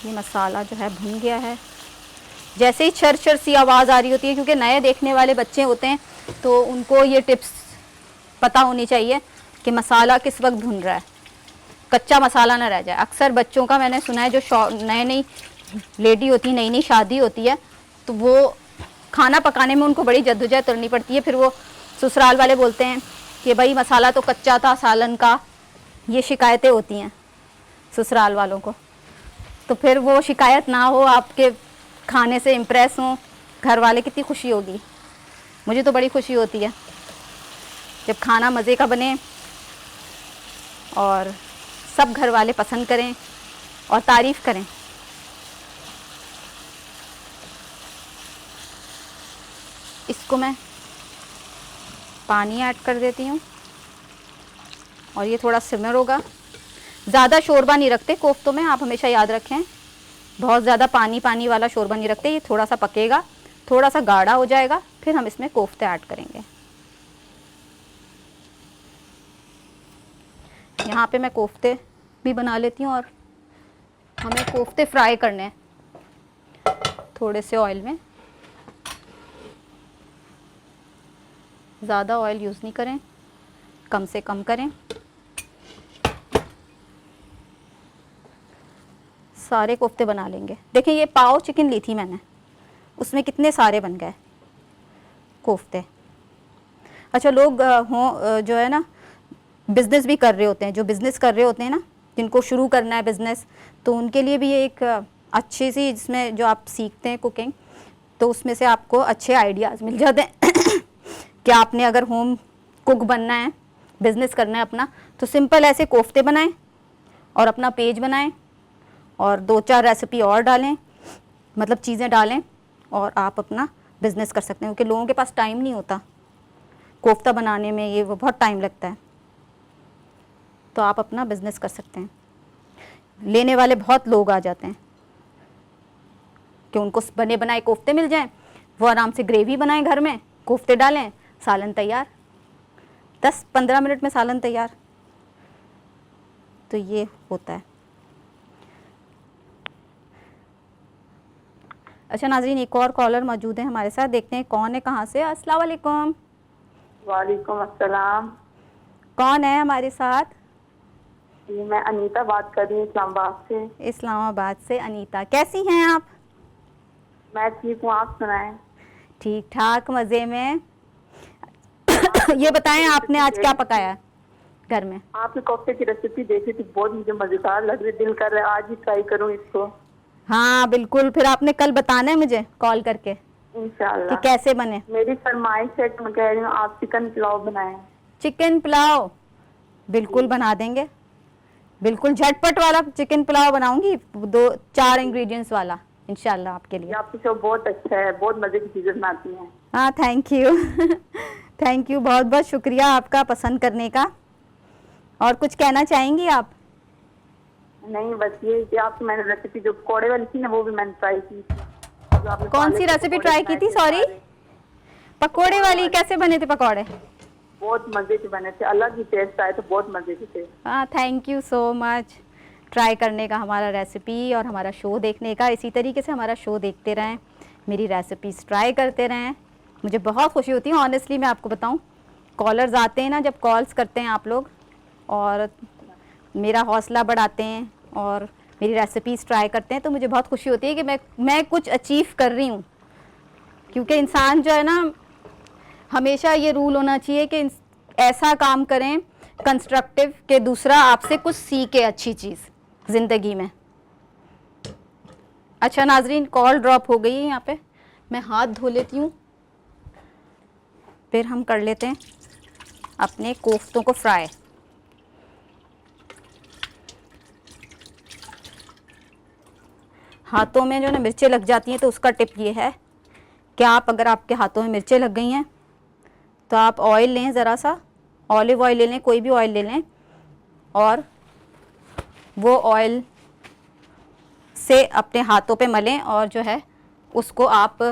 ये मसाला जो है भुन गया है। जैसे ही छर छर सी आवाज़ आ रही होती है, क्योंकि नए देखने वाले बच्चे होते हैं तो उनको ये टिप्स पता होनी चाहिए कि मसाला किस वक्त भुन रहा है, कच्चा मसाला ना रह जाए। अक्सर बच्चों का मैंने सुना है, जो नई नई लेडी होती है, नई नई शादी होती है, तो वो खाना पकाने में उनको बड़ी जद्दोजहद करनी पड़ती है। फिर वो ससुराल वाले बोलते हैं कि भाई मसाला तो कच्चा था सालन का। ये शिकायतें होती हैं ससुराल वालों को। तो फिर वो शिकायत ना हो, आपके खाने से इम्प्रेस हों घर वाले, कितनी खुशी होगी। मुझे तो बड़ी खुशी होती है जब खाना मज़े का बने और सब घर वाले पसंद करें और तारीफ़ करें। इसको मैं पानी ऐड कर देती हूँ और ये थोड़ा सिमर होगा। ज़्यादा शोरबा नहीं रखते कोफ्तों में, आप हमेशा याद रखें, बहुत ज़्यादा पानी पानी वाला शोरबा नहीं रखते। ये थोड़ा सा पकेगा, थोड़ा सा गाढ़ा हो जाएगा, फिर हम इसमें कोफ्ते ऐड करेंगे। यहाँ पे मैं कोफ्ते भी बना लेती हूँ और हमें कोफ्ते फ्राई करने हैं थोड़े से ऑयल में। ज़्यादा ऑयल यूज़ नहीं करें, कम से कम करें। सारे कोफ्ते बना लेंगे। देखिए ये पाव चिकन ली थी मैंने, उसमें कितने सारे बन गए कोफ्ते। अच्छा, लोग जो है ना बिज़नेस भी कर रहे होते हैं, जो बिज़नेस कर रहे होते हैं ना, जिनको शुरू करना है बिज़नेस, तो उनके लिए भी ये एक अच्छी सी, जिसमें जो आप सीखते हैं कुकिंग, तो उसमें से आपको अच्छे आइडियाज़ मिल जाते हैं कि आपने अगर होम कुक बनना है, बिज़नेस करना है अपना, तो सिंपल ऐसे कोफ्ते बनाएं और अपना पेज बनाएं और 2-4 रेसिपी और डालें, मतलब चीज़ें डालें, और आप अपना बिज़नेस कर सकते हैं। क्योंकि लोगों के पास टाइम नहीं होता कोफ्ता बनाने में, ये वो बहुत टाइम लगता है, तो आप अपना बिज़नेस कर सकते हैं। लेने वाले बहुत लोग आ जाते हैं कि उनको बने बनाए कोफ्ते मिल जाएं, वो आराम से ग्रेवी बनाएं घर में, कोफ्ते डालें, सालन तैयार, 10-15 मिनट में सालन तैयार। तो ये होता है। अच्छा नाज़रीन, एक और कॉलर मौजूद है हमारे साथ, देखते हैं कौन है, कहाँ से। अस्सलाम वालेकुम। वालेकुम अस्सलाम। कौन है हमारे साथ? जी मैं अनीता बात कर रही हूँ इस्लामाबाद से। इस्लामाबाद से अनीता, कैसी हैं आप? मैं ठीक हूँ, आप सुनाएं। ठीक ठाक, मज़े में। ये बताएं आपने आज क्या पकाया घर में? आपने कोफ्ते की रेसिपी देखी थी, बहुत मुझे मज़ेदार लग रही, दिल कर रहा है आज ही ट्राई करूँ इसको। हाँ बिल्कुल, फिर आपने कल बताना है मुझे कॉल करके इंशाल्लाह कि कैसे बने। मेरी फरमाइश है कि मैं कह रही हूँ आप चिकन पुलाव बनाएं। चिकन पुलाव बिल्कुल बना देंगे, बिल्कुल झटपट वाला चिकन पुलाव बनाऊंगी, 2-4 इंग्रेडिएंट्स वाला इंशाल्लाह आपके लिए। आपकी शो बहुत अच्छा है, बहुत मजे की चीजें बनाती हैं। हाँ थैंक यू थैंक यू, बहुत बहुत शुक्रिया आपका पसंद करने का। और कुछ कहना चाहेंगी आप? नहीं बस ये कि आपकी मैंने रेसिपी जो पकौड़े वाली थी ना, वो भी मैंने ट्राई की थी। जो आपने कौन सी पालक के रेसिपी पकौड़े ट्राई की बनाए थी? थे सॉरी, सारे, पकोड़े वाली। कैसे बने थे पकोड़े? बहुत मजे के बने थे, अलग ही टेस्ट आए थे, बहुत मजे के थे। हाँ thank you so much try करने का, हमारा रेसिपी और हमारा शो देखने का। इसी तरीके से हमारा शो देखते रहें, मेरी रेसिपीज़ ट्राई करते रहें, मुझे बहुत खुशी होती है। ऑनेस्टली मैं आपको बताऊं, कॉलर्स आते हैं ना, जब कॉल्स करते हैं आप लोग और मेरा हौसला बढ़ाते हैं और मेरी रेसिपीज़ ट्राई करते हैं, तो मुझे बहुत खुशी होती है कि मैं कुछ अचीव कर रही हूँ। क्योंकि इंसान जो है ना, हमेशा ये रूल होना चाहिए कि ऐसा काम करें कंस्ट्रक्टिव कि दूसरा आपसे कुछ सीखे अच्छी चीज़ ज़िंदगी में। अच्छा नाजरीन, कॉल ड्रॉप हो गई है यहाँ पे, मैं हाथ धो लेती हूँ, फिर हम कर लेते हैं अपने कोफ्तों को फ्राई। हाथों में जो ना मिर्चें लग जाती हैं, तो उसका टिप ये है कि आप, अगर आपके हाथों में मिर्चें लग गई हैं, तो आप ऑयल लें, ज़रा सा ऑलिव ऑयल ले लें, कोई भी ऑयल ले लें, और वो ऑयल से अपने हाथों पे मलें और जो है उसको आप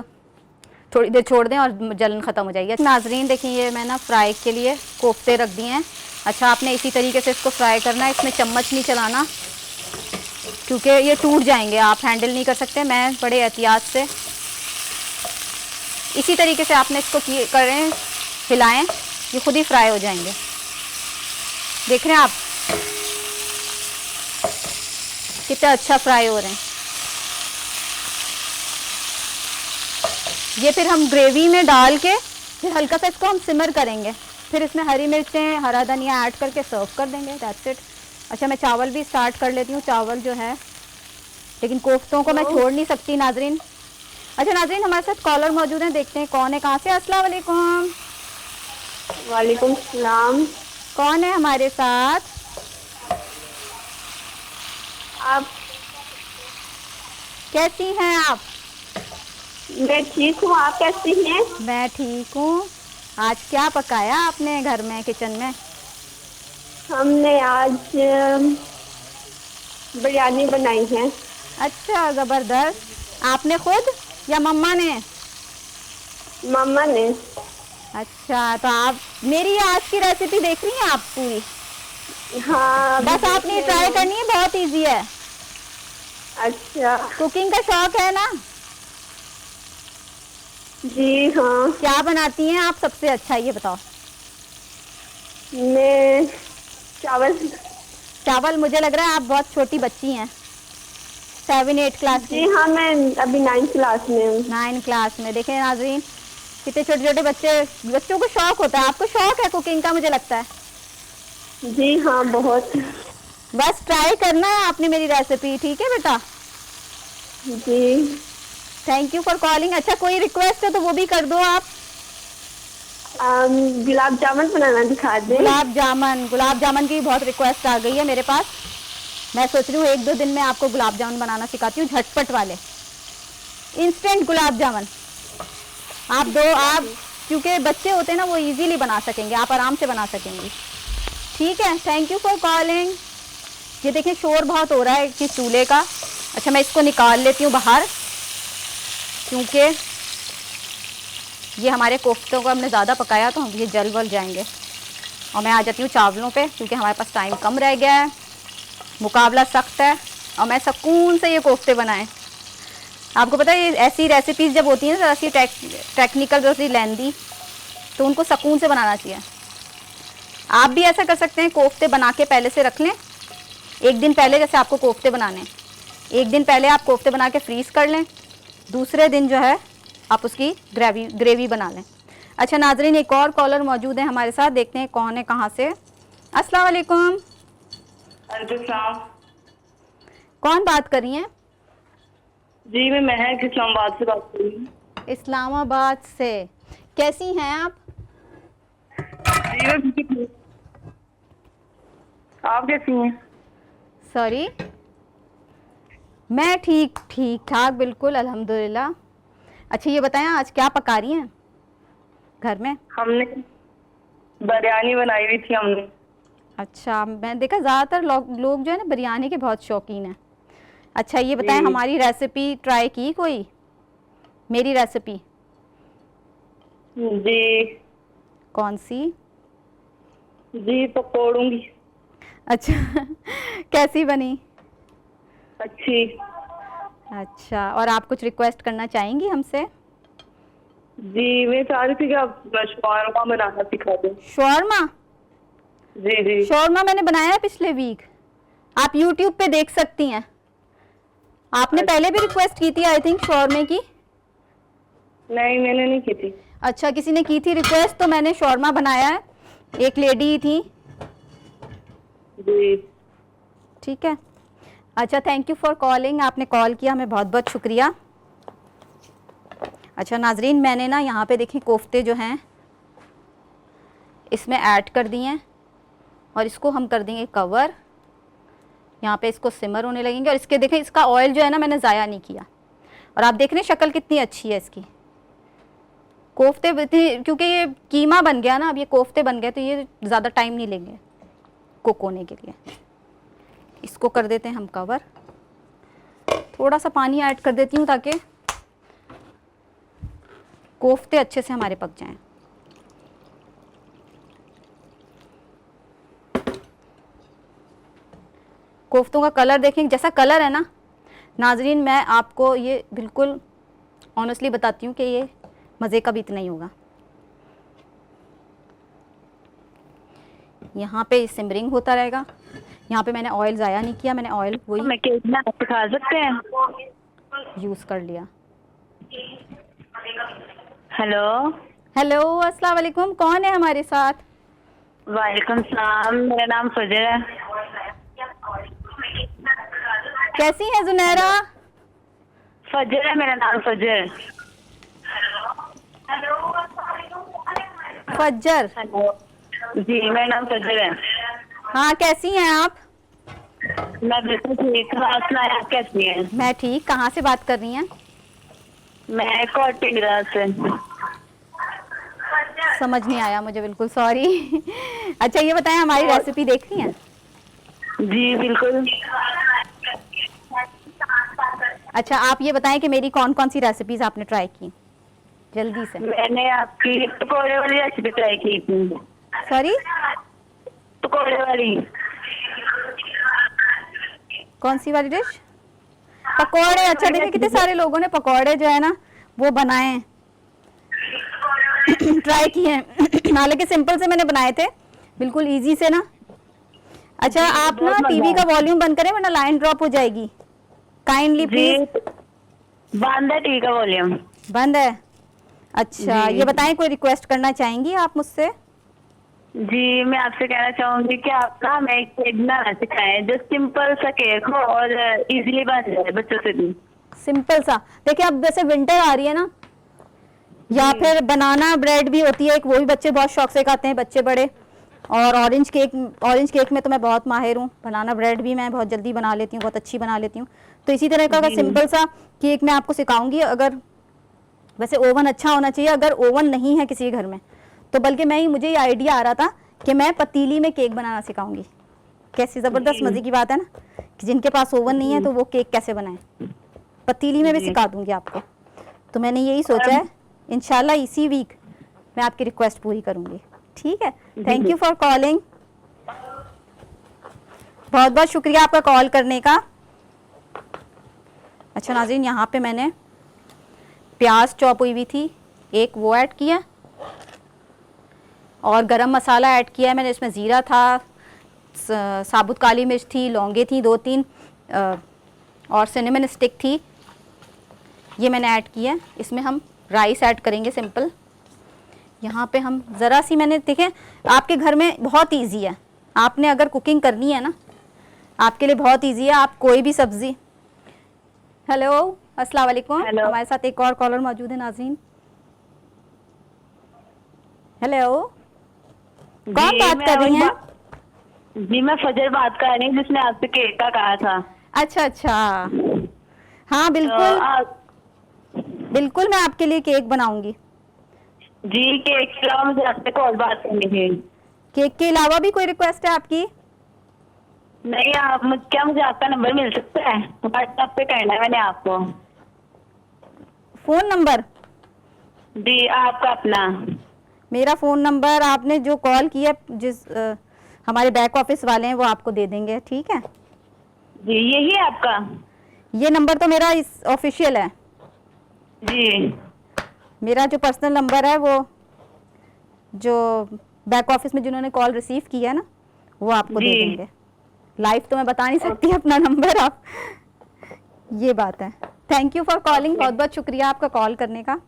थोड़ी देर छोड़ दें और जलन ख़त्म हो जाएगी। नाजरीन देखिए, ये मैं ना फ्राई के लिए कोफ्ते रख दिए हैं। अच्छा, आपने इसी तरीके से इसको फ्राई करना है, इसमें चम्मच नहीं चलाना, क्योंकि ये टूट जाएंगे, आप हैंडल नहीं कर सकते। मैं बड़े एहतियात से इसी तरीके से आपने इसको करें, हिलाएं, ये खुद ही फ्राई हो जाएंगे। देख रहे हैं आप कितना अच्छा फ्राई हो रहे हैं। ये फिर हम ग्रेवी में डाल के फिर हल्का सा इसको हम सिमर करेंगे, फिर इसमें हरी मिर्चें, हरा धनिया ऐड करके सर्व कर देंगे। That's it. अच्छा, मैं चावल भी स्टार्ट कर लेती हूँ, चावल जो है, लेकिन कोफ्तों को मैं छोड़ नहीं सकती नाजरीन। अच्छा नाजरीन, हमारे साथ कॉलर मौजूद हैं, देखते हैं कौन है, कहाँ से। अस्सलाम वालेकुम। वालेकुम सलाम। कौन है हमारे साथ? आप कैसी हैं आप? मैं ठीक हूँ, आप कैसी हैं? मैं ठीक हूँ। आज क्या पकाया आपने घर में, किचन में? हमने आज बिरयानी बनाई है। अच्छा, ज़बरदस्त। आपने खुद या मम्मा ने? मम्मा ने। अच्छा, तो आप मेरी आज की रेसिपी देख रही हैं आप पूरी? हाँ, बस आपने ट्राई करनी है, बहुत इजी है। अच्छा। कुकिंग का शौक है ना? जी हाँ। क्या बनाती हैं आप सबसे अच्छा, ये बताओ। मैं चावल। चावल? मुझे लग रहा है आप बहुत छोटी बच्ची हैं, 7-8 क्लास जी की। हाँ, मैं अभी 9th क्लास में हूँ। 9 क्लास में। देखें नाजरीन, कितने छोटे छोटे बच्चों को शौक होता है। आपको शौक है कुकिंग का, मुझे लगता है। जी हाँ, बहुत। बस ट्राई करना है आपने मेरी रेसिपी, ठीक है बेटा? जी। Thank you for calling. अच्छा, कोई रिक्वेस्ट है तो वो भी कर दो आप। गुलाब जामुन बनाना दिखा दे। गुलाब जामुन की बहुत रिक्वेस्ट आ गई है मेरे पास। मैं सोच रही हूँ 1-2 दिन में आपको गुलाब जामुन बनाना सिखाती हूँ, झटपट वाले, इंस्टेंट गुलाब जामुन। आप क्योंकि बच्चे होते हैं ना, वो इजीली बना सकेंगे, आप आराम से बना सकेंगे। ठीक है, थैंक यू फॉर कॉलिंग। ये देखें शोर बहुत हो रहा है कि चूल्हे का। अच्छा, मैं इसको निकाल लेती हूँ बाहर, क्योंकि ये हमारे कोफ्तों को हमने ज़्यादा पकाया तो हम ये जल वल जाएंगे। और मैं आ जाती हूँ चावलों पे, क्योंकि हमारे पास टाइम कम रह गया है, मुकाबला सख्त है, और मैं सुकून से ये कोफ्ते बनाए। आपको पता है ये ऐसी रेसिपीज़ जब होती हैं ज़रा सी टेक्निकल, ज़रा सी लेंदी, तो उनको सुकून से बनाना चाहिए। आप भी ऐसा कर सकते हैं, कोफ्ते बना के पहले से रख लें, एक दिन पहले। जैसे आपको कोफ्ते बनाने, एक दिन पहले आप कोफ्ते बना के फ्रीज़ कर लें, दूसरे दिन जो है आप उसकी ग्रेवी बना लें। अच्छा नाजरीन, एक और कॉलर मौजूद है हमारे साथ, देखते हैं कौन है, कहाँ से। अस्सलाम वालेकुम। कौन बात कर रही हैं? जी, मैं महक इस्लामाबाद से बात कर रही हूँ। इस्लामाबाद से। कैसी हैं आप? जी मैं ठीक हूँ। आप कैसी हैं? सॉरी, मैं ठीक ठाक बिल्कुल, अल्हम्दुलिल्लाह। अच्छा, ये बताएं आज क्या पका रही हैं घर में? हमने बिरयानी बनाई हुई थी हमने। अच्छा, मैं देखा ज़्यादातर लोग जो है ना बिरयानी के बहुत शौकीन हैं। अच्छा, ये बताएं जी। हमारी रेसिपी ट्राई की कोई, मेरी रेसिपी? जी कौन सी? जी, पकौड़ूंगी। अच्छा कैसी बनी? अच्छी। अच्छा, और आप कुछ रिक्वेस्ट करना चाहेंगी हमसे? जी, मैं चाह रही थी कि आप शवारमा बनाना सिखा दें। शौरमा? जी जी। शौरमा मैंने बनाया है पिछले वीक, आप यूट्यूब पे देख सकती हैं। आपने पहले भी रिक्वेस्ट की थी आई थिंक शौरमे की। नहीं, मैंने नहीं की थी। अच्छा, किसी ने की थी रिक्वेस्ट तो मैंने शौरमा बनाया है, एक लेडी थी। जी ठीक है। अच्छा, थैंक यू फॉर कॉलिंग, आपने कॉल किया, हमें बहुत बहुत शुक्रिया। अच्छा नाजरीन, मैंने ना यहाँ पे देखिए कोफ्ते जो हैं इसमें ऐड कर दिए हैं, और इसको हम कर देंगे कवर। यहाँ पे इसको सिमर होने लगेंगे, और इसके देखें इसका ऑयल जो है ना मैंने ज़ाया नहीं किया। और आप देख रहे हैं शक्ल कितनी अच्छी है इसकी। कोफ्ते क्योंकि ये कीमा बन गया ना, अब ये कोफ्ते बन गए तो ये ज़्यादा टाइम नहीं लेंगे कुक होने के लिए। इसको कर देते हैं हम कवर। थोड़ा सा पानी ऐड कर देती हूँ ताकि कोफ्ते अच्छे से हमारे पक जाएं। कोफ्तों का कलर देखें, जैसा कलर है ना नाजरीन, मैं आपको ये बिल्कुल ऑनेस्टली बताती हूँ कि ये मज़े का भी इतना ही होगा। यहाँ पे सिमरिंग होता रहेगा। यहाँ पे मैंने ऑयल ज़ाया नहीं किया, मैंने ऑयल वही मैं केक ना आप खा सकते हैं। यूज़ कर लिया। हेलो, हेलो अस्सलाम वालेकुम, कौन है हमारे साथ? वालेकुम सलाम, मेरा नाम फजर है। कैसी हैं जुनैरा? फजर है मेरा नाम, फजर। फज्जर। हेलो जी, मेरा नाम फजर है। हाँ, कैसी हैं आप? मैं बिल्कुल ठीक हूँ, आप सुनाएं, आप कैसी हैं? मैं ठीक। कहाँ से बात कर रही हैं? मैं कोट टिंगरा से। समझ नहीं आया मुझे, बिल्कुल सॉरी। अच्छा ये बताएं, हमारी रेसिपी देख रही हैं? जी बिल्कुल। अच्छा आप ये बताएं कि मेरी कौन कौन सी रेसिपीज आपने ट्राई की, जल्दी से। मैंने आपकी पकौड़े वाली रेसिपी ट्राई की थी। सॉरी, पकौड़े वाली। कौन सी वाली डिश? पकौड़े। अच्छा देखिए कितने सारे लोगों ने पकौड़े जो है ना वो बनाए हैं, ट्राई किए हैं। हालांकि सिंपल से मैंने बनाए थे, बिल्कुल इजी से ना। अच्छा आप ना टीवी का वॉल्यूम बंद करें वरना लाइन ड्रॉप हो जाएगी, काइंडली प्लीज। बंद है टीवी का वॉल्यूम। बंद है? अच्छा ये बताएं, कोई रिक्वेस्ट करना चाहेंगी आप मुझसे? जी, मैं आपसे कहना चाहूंगी कि आप ना हमें एक केक बनाना सिखाएं जो सिंपल सा केक हो और इजीली बन जाए बच्चों से भी। सिंपल सा। देखिए अब वैसे विंटर आ रही है ना, या फिर बनाना ब्रेड भी होती है एक, वो भी बच्चे बहुत शौक से खाते हैं, बच्चे बड़े। और ऑरेंज केक में तो मैं बहुत माहिर हूँ। बनाना ब्रेड भी मैं बहुत जल्दी बना लेती हूँ, बहुत अच्छी बना लेती हूँ। तो इसी तरह का सिंपल सा केक मैं आपको सिखाऊंगी। अगर वैसे ओवन अच्छा होना चाहिए, अगर ओवन नहीं है किसी के घर में तो बल्कि मुझे ये आइडिया आ रहा था कि मैं पतीली में केक बनाना सिखाऊंगी। कैसी ज़बरदस्त मज़े की बात है ना, कि जिनके पास ओवन नहीं है तो वो केक कैसे बनाएं। पतीली में भी सिखा दूंगी आपको। तो मैंने यही सोचा है, इंशाल्लाह इसी वीक मैं आपकी रिक्वेस्ट पूरी करूंगी। ठीक है, थैंक यू फॉर कॉलिंग। बहुत बहुत शुक्रिया आपका कॉल करने का। अच्छा नाज़रीन, यहाँ पे मैंने प्याज चॉप हुई हुई थी एक, वो ऐड किया, और गरम मसाला ऐड किया है मैंने। इसमें ज़ीरा था, साबुत काली मिर्च थी, लौंगे थी 2-3, और सिनेमन स्टिक थी, ये मैंने ऐड किया। इसमें हम राइस ऐड करेंगे सिंपल। यहाँ पे हम ज़रा सी, मैंने देखें आपके घर में बहुत इजी है, आपने अगर कुकिंग करनी है ना आपके लिए बहुत इजी है। आप कोई भी सब्ज़ी। हेलो अस्सलाम वालेकुम, हमारे साथ एक और कॉलर मौजूद है नाज़रीन। हेलो, कौन बात कर रही हैं? जी मैं फजर बात कर रही हूँ, जिसने आपसे केक का कहा था। अच्छा, हाँ बिल्कुल बिल्कुल, मैं आपके लिए केक बनाऊंगी। जी, केक के अलावा मुझे आपसे कॉल बात करनी थी। केक के अलावा भी कोई रिक्वेस्ट है आपकी? नहीं, क्या मुझे आपका नंबर मिल सकता है? व्हाट्सएप पे करना है मैंने आपको। Phone number? जी, आपका अपना। मेरा फ़ोन नंबर आपने जो कॉल किया, हमारे बैक ऑफिस वाले हैं वो आपको दे देंगे, ठीक है? जी, यही है आपका? ये नंबर तो मेरा इस ऑफिशियल है जी। मेरा जो पर्सनल नंबर है वो जो बैक ऑफिस में जिन्होंने कॉल रिसीव किया है ना वो आपको दे देंगे। लाइव तो मैं बता नहीं सकती अपना नंबर, आप ये बात है। थैंक यू फॉर कॉलिंग, बहुत बहुत शुक्रिया आपका कॉल करने का।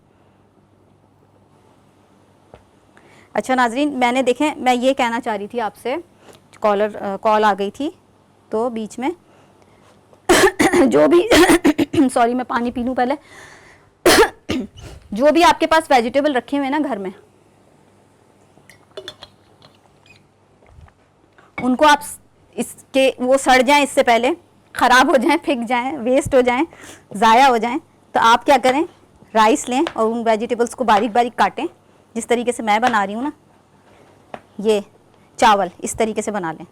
अच्छा नाजरीन, मैंने देखें, मैं ये कहना चाह रही थी आपसे, कॉल आ गई थी तो बीच में जो भी सॉरी मैं पानी पी लूँ पहले। जो भी आपके पास वेजिटेबल रखे हुए हैं ना घर में, उनको आप इसके वो सड़ जाएं इससे पहले, ख़राब हो जाएं, फेंक जाएं, वेस्ट हो जाएं, ज़ाया हो जाएं, तो आप क्या करें, राइस लें और उन वेजिटेबल्स को बारीक बारीक काटें, जिस तरीके से मैं बना रही हूँ ना, ये चावल इस तरीके से बना लें।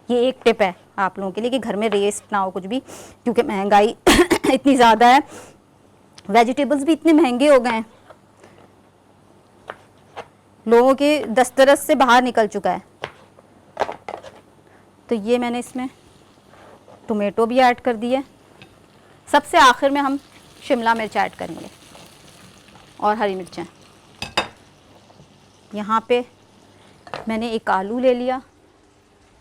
ये एक टिप है आप लोगों के लिए कि घर में वेस्ट ना हो कुछ भी, क्योंकि महंगाई इतनी ज़्यादा है, वेजिटेबल्स भी इतने महंगे हो गए हैं, लोगों के दस्तरस से बाहर निकल चुका है। तो ये मैंने इसमें टोमेटो भी ऐड कर दिए। सबसे आखिर में हम शिमला मिर्च ऐड करेंगे और हरी मिर्चें। यहाँ पे मैंने एक आलू ले लिया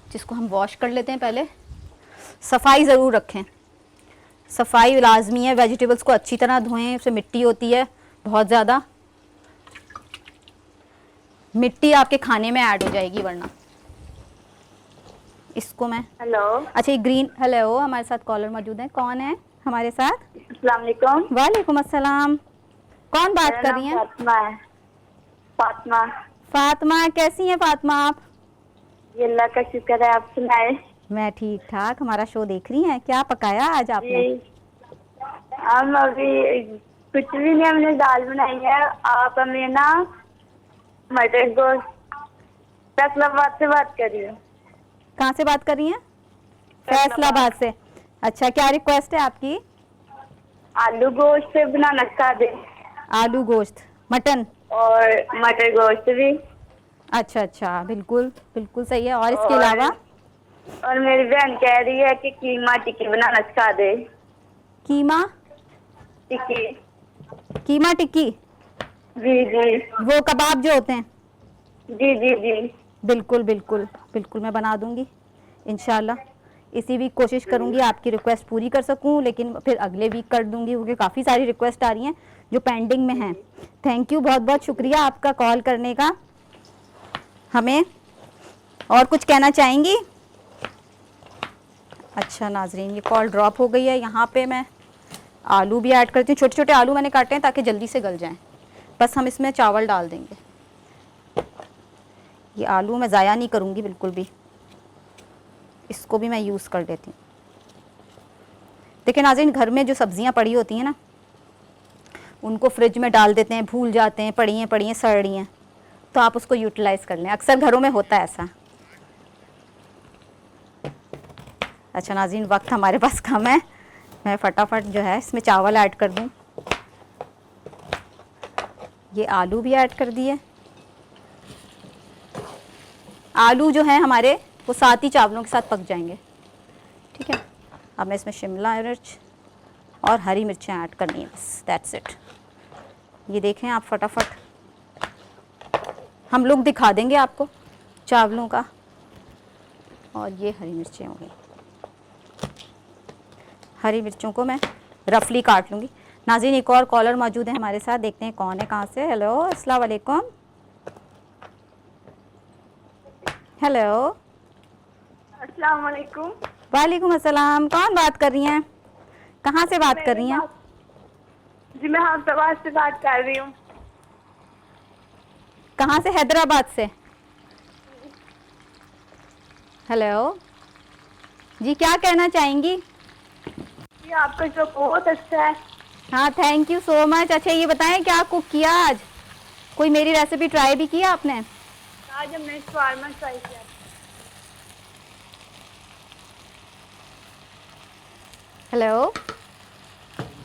जिसको हम वॉश कर लेते हैं। पहले सफाई ज़रूर रखें, सफाई लाजमी है। वेजिटेबल्स को अच्छी तरह धोएं, उससे मिट्टी होती है बहुत ज़्यादा, मिट्टी आपके खाने में ऐड हो जाएगी वरना। इसको मैं हेलो, अच्छा ये ग्रीन, हेलो हमारे साथ कॉलर मौजूद है, कौन है हमारे साथ? अस्सलाम वालेकुम। वालेकुम अस्सलाम, कौन बात मेरा कर नाम रही हैं? फातिमा है। फातिमा। फातिमा, कैसी हैं फातिमा आप? ये अल्लाह का शुक्र है, आप सुनाए? मैं ठीक ठाक। हमारा शो देख रही हैं? क्या पकाया आज आपने? जी, हम अभी कुछ भी नहीं, हमने दाल बनाई है। आप हमें ना मटर गोश्त फैसलाबाद से बात कर रही हूँ। कहाँ से बात कर रही हैं? फैसलाबाद से। अच्छा, क्या रिक्वेस्ट है आपकी? आलू गोश्त से बनाना सिखा दे आलू गोश्त, मटन और मटर गोश्त भी। अच्छा अच्छा, बिल्कुल बिल्कुल सही है। और इसके अलावा? और मेरी बहन कह रही है कि कीमा टिक्की बनाना सिखा दे। कीमा टिक्की? कीमा टिक्की, जी जी वो कबाब जो होते हैं? जी जी जी। बिल्कुल बिल्कुल बिल्कुल, मैं बना दूंगी इंशाल्लाह। इसी वीक कोशिश करूंगी आपकी रिक्वेस्ट पूरी कर सकूं, लेकिन फिर अगले वीक कर दूंगी क्योंकि काफ़ी सारी रिक्वेस्ट आ रही हैं जो पेंडिंग में हैं। थैंक यू, बहुत बहुत शुक्रिया आपका कॉल करने का। हमें और कुछ कहना चाहेंगी? अच्छा नाजरीन, ये कॉल ड्रॉप हो गई है। यहाँ पे मैं आलू भी ऐड करती हूँ। छोटे छोटे आलू मैंने काटे हैं ताकि जल्दी से गल जाएं। बस हम इसमें चावल डाल देंगे। ये आलू मैं ज़ाया नहीं करूँगी बिल्कुल भी, इसको भी मैं यूज़ कर लेती हूँ। देखिए नाज़रीन, घर में जो सब्ज़ियाँ पड़ी होती हैं ना, उनको फ्रिज में डाल देते हैं, भूल जाते हैं, पड़ी हैं सड़ रही हैं, तो आप उसको यूटिलाइज़ कर लें। अक्सर घरों में होता है ऐसा। अच्छा नाज़रीन, वक्त हमारे पास कम है, मैं फटाफट जो है इसमें चावल ऐड कर दूँ। ये आलू भी ऐड कर दिए। आलू जो है हमारे वो साथ ही चावलों के साथ पक जाएंगे, ठीक है। अब मैं इसमें शिमला मिर्च और हरी मिर्चें ऐड करनी है, बस दैट्स इट। ये देखें आप, फटाफट हम लोग दिखा देंगे आपको चावलों का। और ये हरी मिर्चें हो गई, हरी मिर्चों को मैं रफली काट लूँगी। नाज़रीन, एक और कॉलर मौजूद है हमारे साथ, देखते हैं कौन है, कहाँ से। हेलो, अस्सलाम वालेकुम। हेलो, अस्सलाम वालेकुम। वालेकुम अस्सलाम, कौन बात कर रही हैं? कहाँ से बात कर रही हैं? जी मैं हैदराबाद से बात कर रही हूँ। कहाँ से? हैदराबाद से। हेलो जी, क्या कहना चाहेंगी? जी आपका शो बहुत अच्छा है। हाँ, थैंक यू सो मच। अच्छा ये बताएं, क्या कुक किया आज? कोई मेरी रेसिपी ट्राई भी किया आपने? आज हमने शवारमा ट्राई किया। हेलो,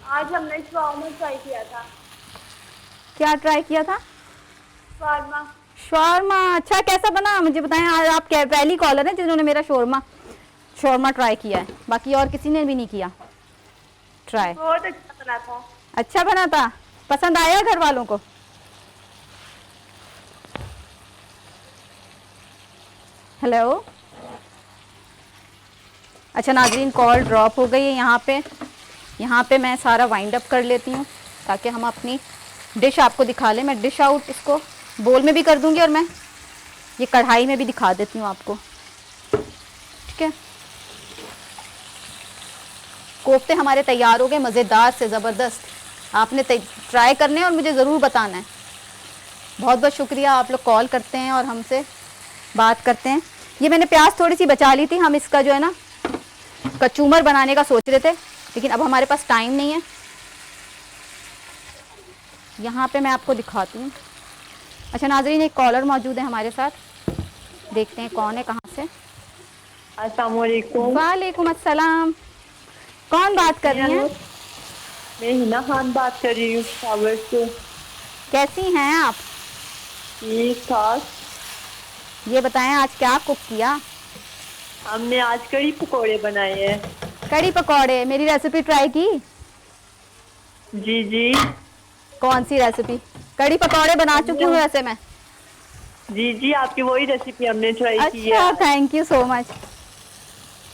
आज हमने शवारमा ट्राई किया था। क्या ट्राई किया था? शवारमा। शौरमा, अच्छा कैसा बना मुझे बताएं। आज आप क्या पहली कॉलर हैं जिन्होंने मेरा शौरमा ट्राई किया है, बाकी और किसी ने भी नहीं किया ट्राई। बहुत अच्छा बना था। अच्छा बना था? पसंद आया घर वालों को? हेलो, अच्छा नाजरीन, कॉल ड्रॉप हो गई है। यहाँ पे मैं सारा वाइंड अप कर लेती हूँ ताकि हम अपनी डिश आपको दिखा लें। मैं डिश आउट इसको बोल में भी कर दूंगी और मैं ये कढ़ाई में भी दिखा देती हूँ आपको, ठीक है। कोफ्ते हमारे तैयार हो गए, मज़ेदार से ज़बरदस्त। आपने ट्राई करने और मुझे ज़रूर बताना है। बहुत बहुत शुक्रिया, आप लोग कॉल करते हैं और हमसे बात करते हैं। ये मैंने प्याज थोड़ी सी बचा ली थी, हम इसका जो है ना कचूमर बनाने का सोच रहे थे, लेकिन अब हमारे पास टाइम नहीं है। यहाँ पे मैं आपको दिखाती हूँ। अच्छा नाजरीन, एक कॉलर मौजूद है हमारे साथ, देखते हैं कौन है, कहाँ से। अस्सलाम वालेकुम। वालेकुम अस्सलाम, कौन बात कर रही हैं? मैं हिना खान बात कर रही हूँ सावर से। कैसी हैं आप? ठीक ठाक। ये बताएं आज क्या कुक किया? हमने आज कड़ी पकोड़े बनाए हैं। कड़ी पकौड़े, मेरी रेसिपी ट्राई की? जी जी। कौन सी रेसिपी? कड़ी पकौड़े बना चुकी हूँ वैसे मैं। जी जी, आपकी वही रेसिपी हमने ट्राई की अच्छा, है। Thank you so much.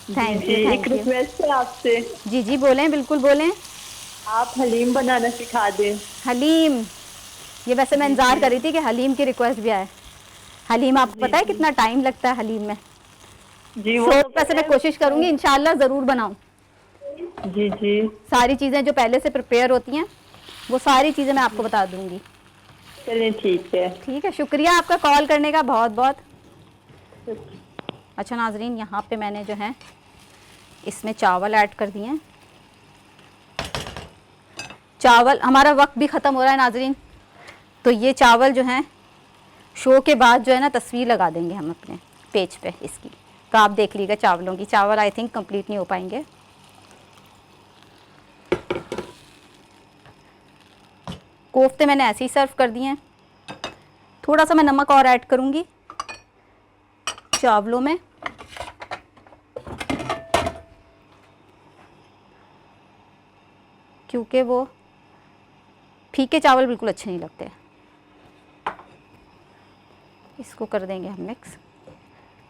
जी थैंक जी, यू, एक थैंक यू। रिक्वेस्ट है आपसे, जी जी, बोलें, बिल्कुल बोलें। आप हलीम बनाना सिखा दें। हलीम, ये वैसे मैं जी इंतज़ार जी। कर रही थी कि हलीम की रिक्वेस्ट भी आए। हलीम आपको जी पता है जी। कितना टाइम लगता है हलीम में? जी वो सो तो वैसे पता मैं है। कोशिश करूंगी इंशाल्लाह ज़रूर बनाऊं। जी जी। सारी चीज़ें जो पहले से प्रिपेयर होती हैं वो सारी चीज़ें मैं आपको बता दूंगी। चलिए ठीक है। ठीक है, शुक्रिया आपका कॉल करने का बहुत बहुत। अच्छा नाजरीन, यहाँ पे मैंने जो है इसमें चावल ऐड कर दिए हैं। चावल, हमारा वक्त भी ख़त्म हो रहा है नाजरीन, तो ये चावल जो हैं शो के बाद जो है ना तस्वीर लगा देंगे हम अपने पेज पे इसकी, तो आप देख लीजिएगा चावलों की। चावल आई थिंक कंप्लीट नहीं हो पाएंगे। कोफ्ते मैंने ऐसे ही सर्व कर दिए हैं। थोड़ा सा मैं नमक और ऐड करूँगी चावलों में, क्योंकि वो फीके चावल बिल्कुल अच्छे नहीं लगते। इसको कर देंगे हम मिक्स।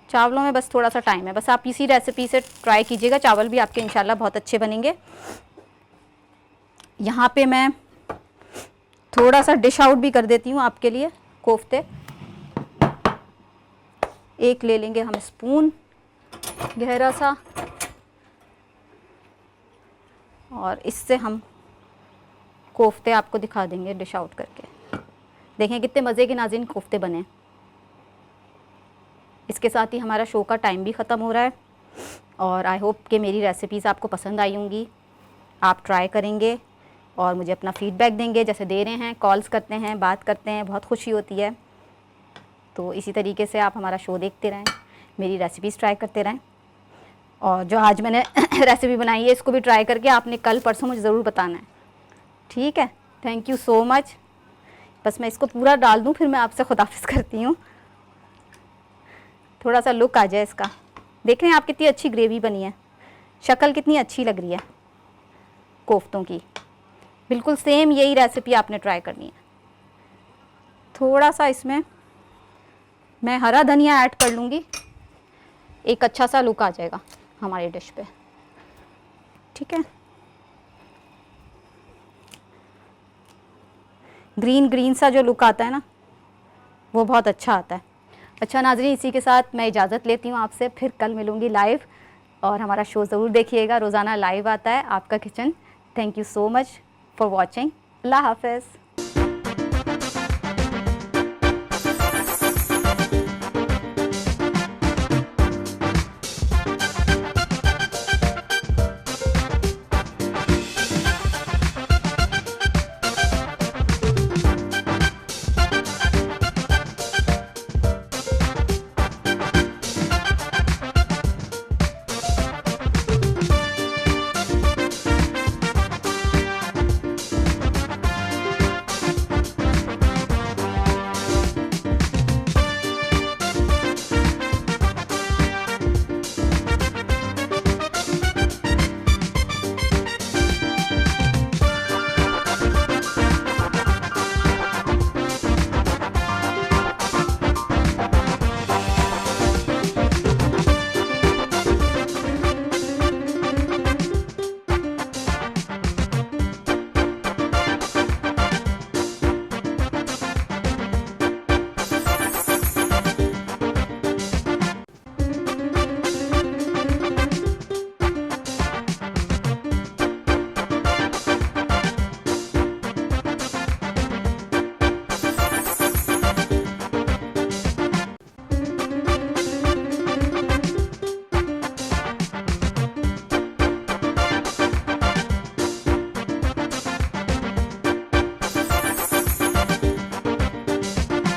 चावलों में बस थोड़ा सा टाइम है, बस आप इसी रेसिपी से ट्राई कीजिएगा, चावल भी आपके इंशाल्लाह बहुत अच्छे बनेंगे। यहाँ पे मैं थोड़ा सा डिश आउट भी कर देती हूँ आपके लिए कोफ्ते। एक ले लेंगे हम स्पून गहरा सा, और इससे हम कोफ्ते आपको दिखा देंगे डिश आउट करके। देखें कितने मज़े के नाज़रीन कोफ्ते बने। इसके साथ ही हमारा शो का टाइम भी ख़त्म हो रहा है, और आई होप कि मेरी रेसिपीज़ आपको पसंद आई होंगी। आप ट्राई करेंगे और मुझे अपना फ़ीडबैक देंगे, जैसे दे रहे हैं, कॉल्स करते हैं, बात करते हैं, बहुत खुशी होती है। तो इसी तरीके से आप हमारा शो देखते रहें, मेरी रेसिपीज़ ट्राई करते रहें, और जो आज मैंने रेसिपी बनाई है इसको भी ट्राई करके आपने कल परसों मुझे ज़रूर बताना है। ठीक है, थैंक यू सो मच। बस मैं इसको पूरा डाल दूँ फिर मैं आपसे खुदाफिज़ करती हूँ। थोड़ा सा लुक आ जाए इसका। देख रहे हैं आप कितनी अच्छी ग्रेवी बनी है, शक्ल कितनी अच्छी लग रही है कोफ्तों की। बिल्कुल सेम यही रेसिपी आपने ट्राई करनी है। थोड़ा सा इसमें मैं हरा धनिया ऐड कर लूँगी, एक अच्छा सा लुक आ जाएगा हमारी डिश पे। ठीक है, ग्रीन ग्रीन सा जो लुक आता है ना वो बहुत अच्छा आता है। अच्छा नाज़रीन, इसी के साथ मैं इजाज़त लेती हूँ आपसे, फिर कल मिलूँगी लाइव, और हमारा शो ज़रूर देखिएगा, रोज़ाना लाइव आता है आपका kitchen. Thank you so much for watching. अल्लाह हाफ़िज़।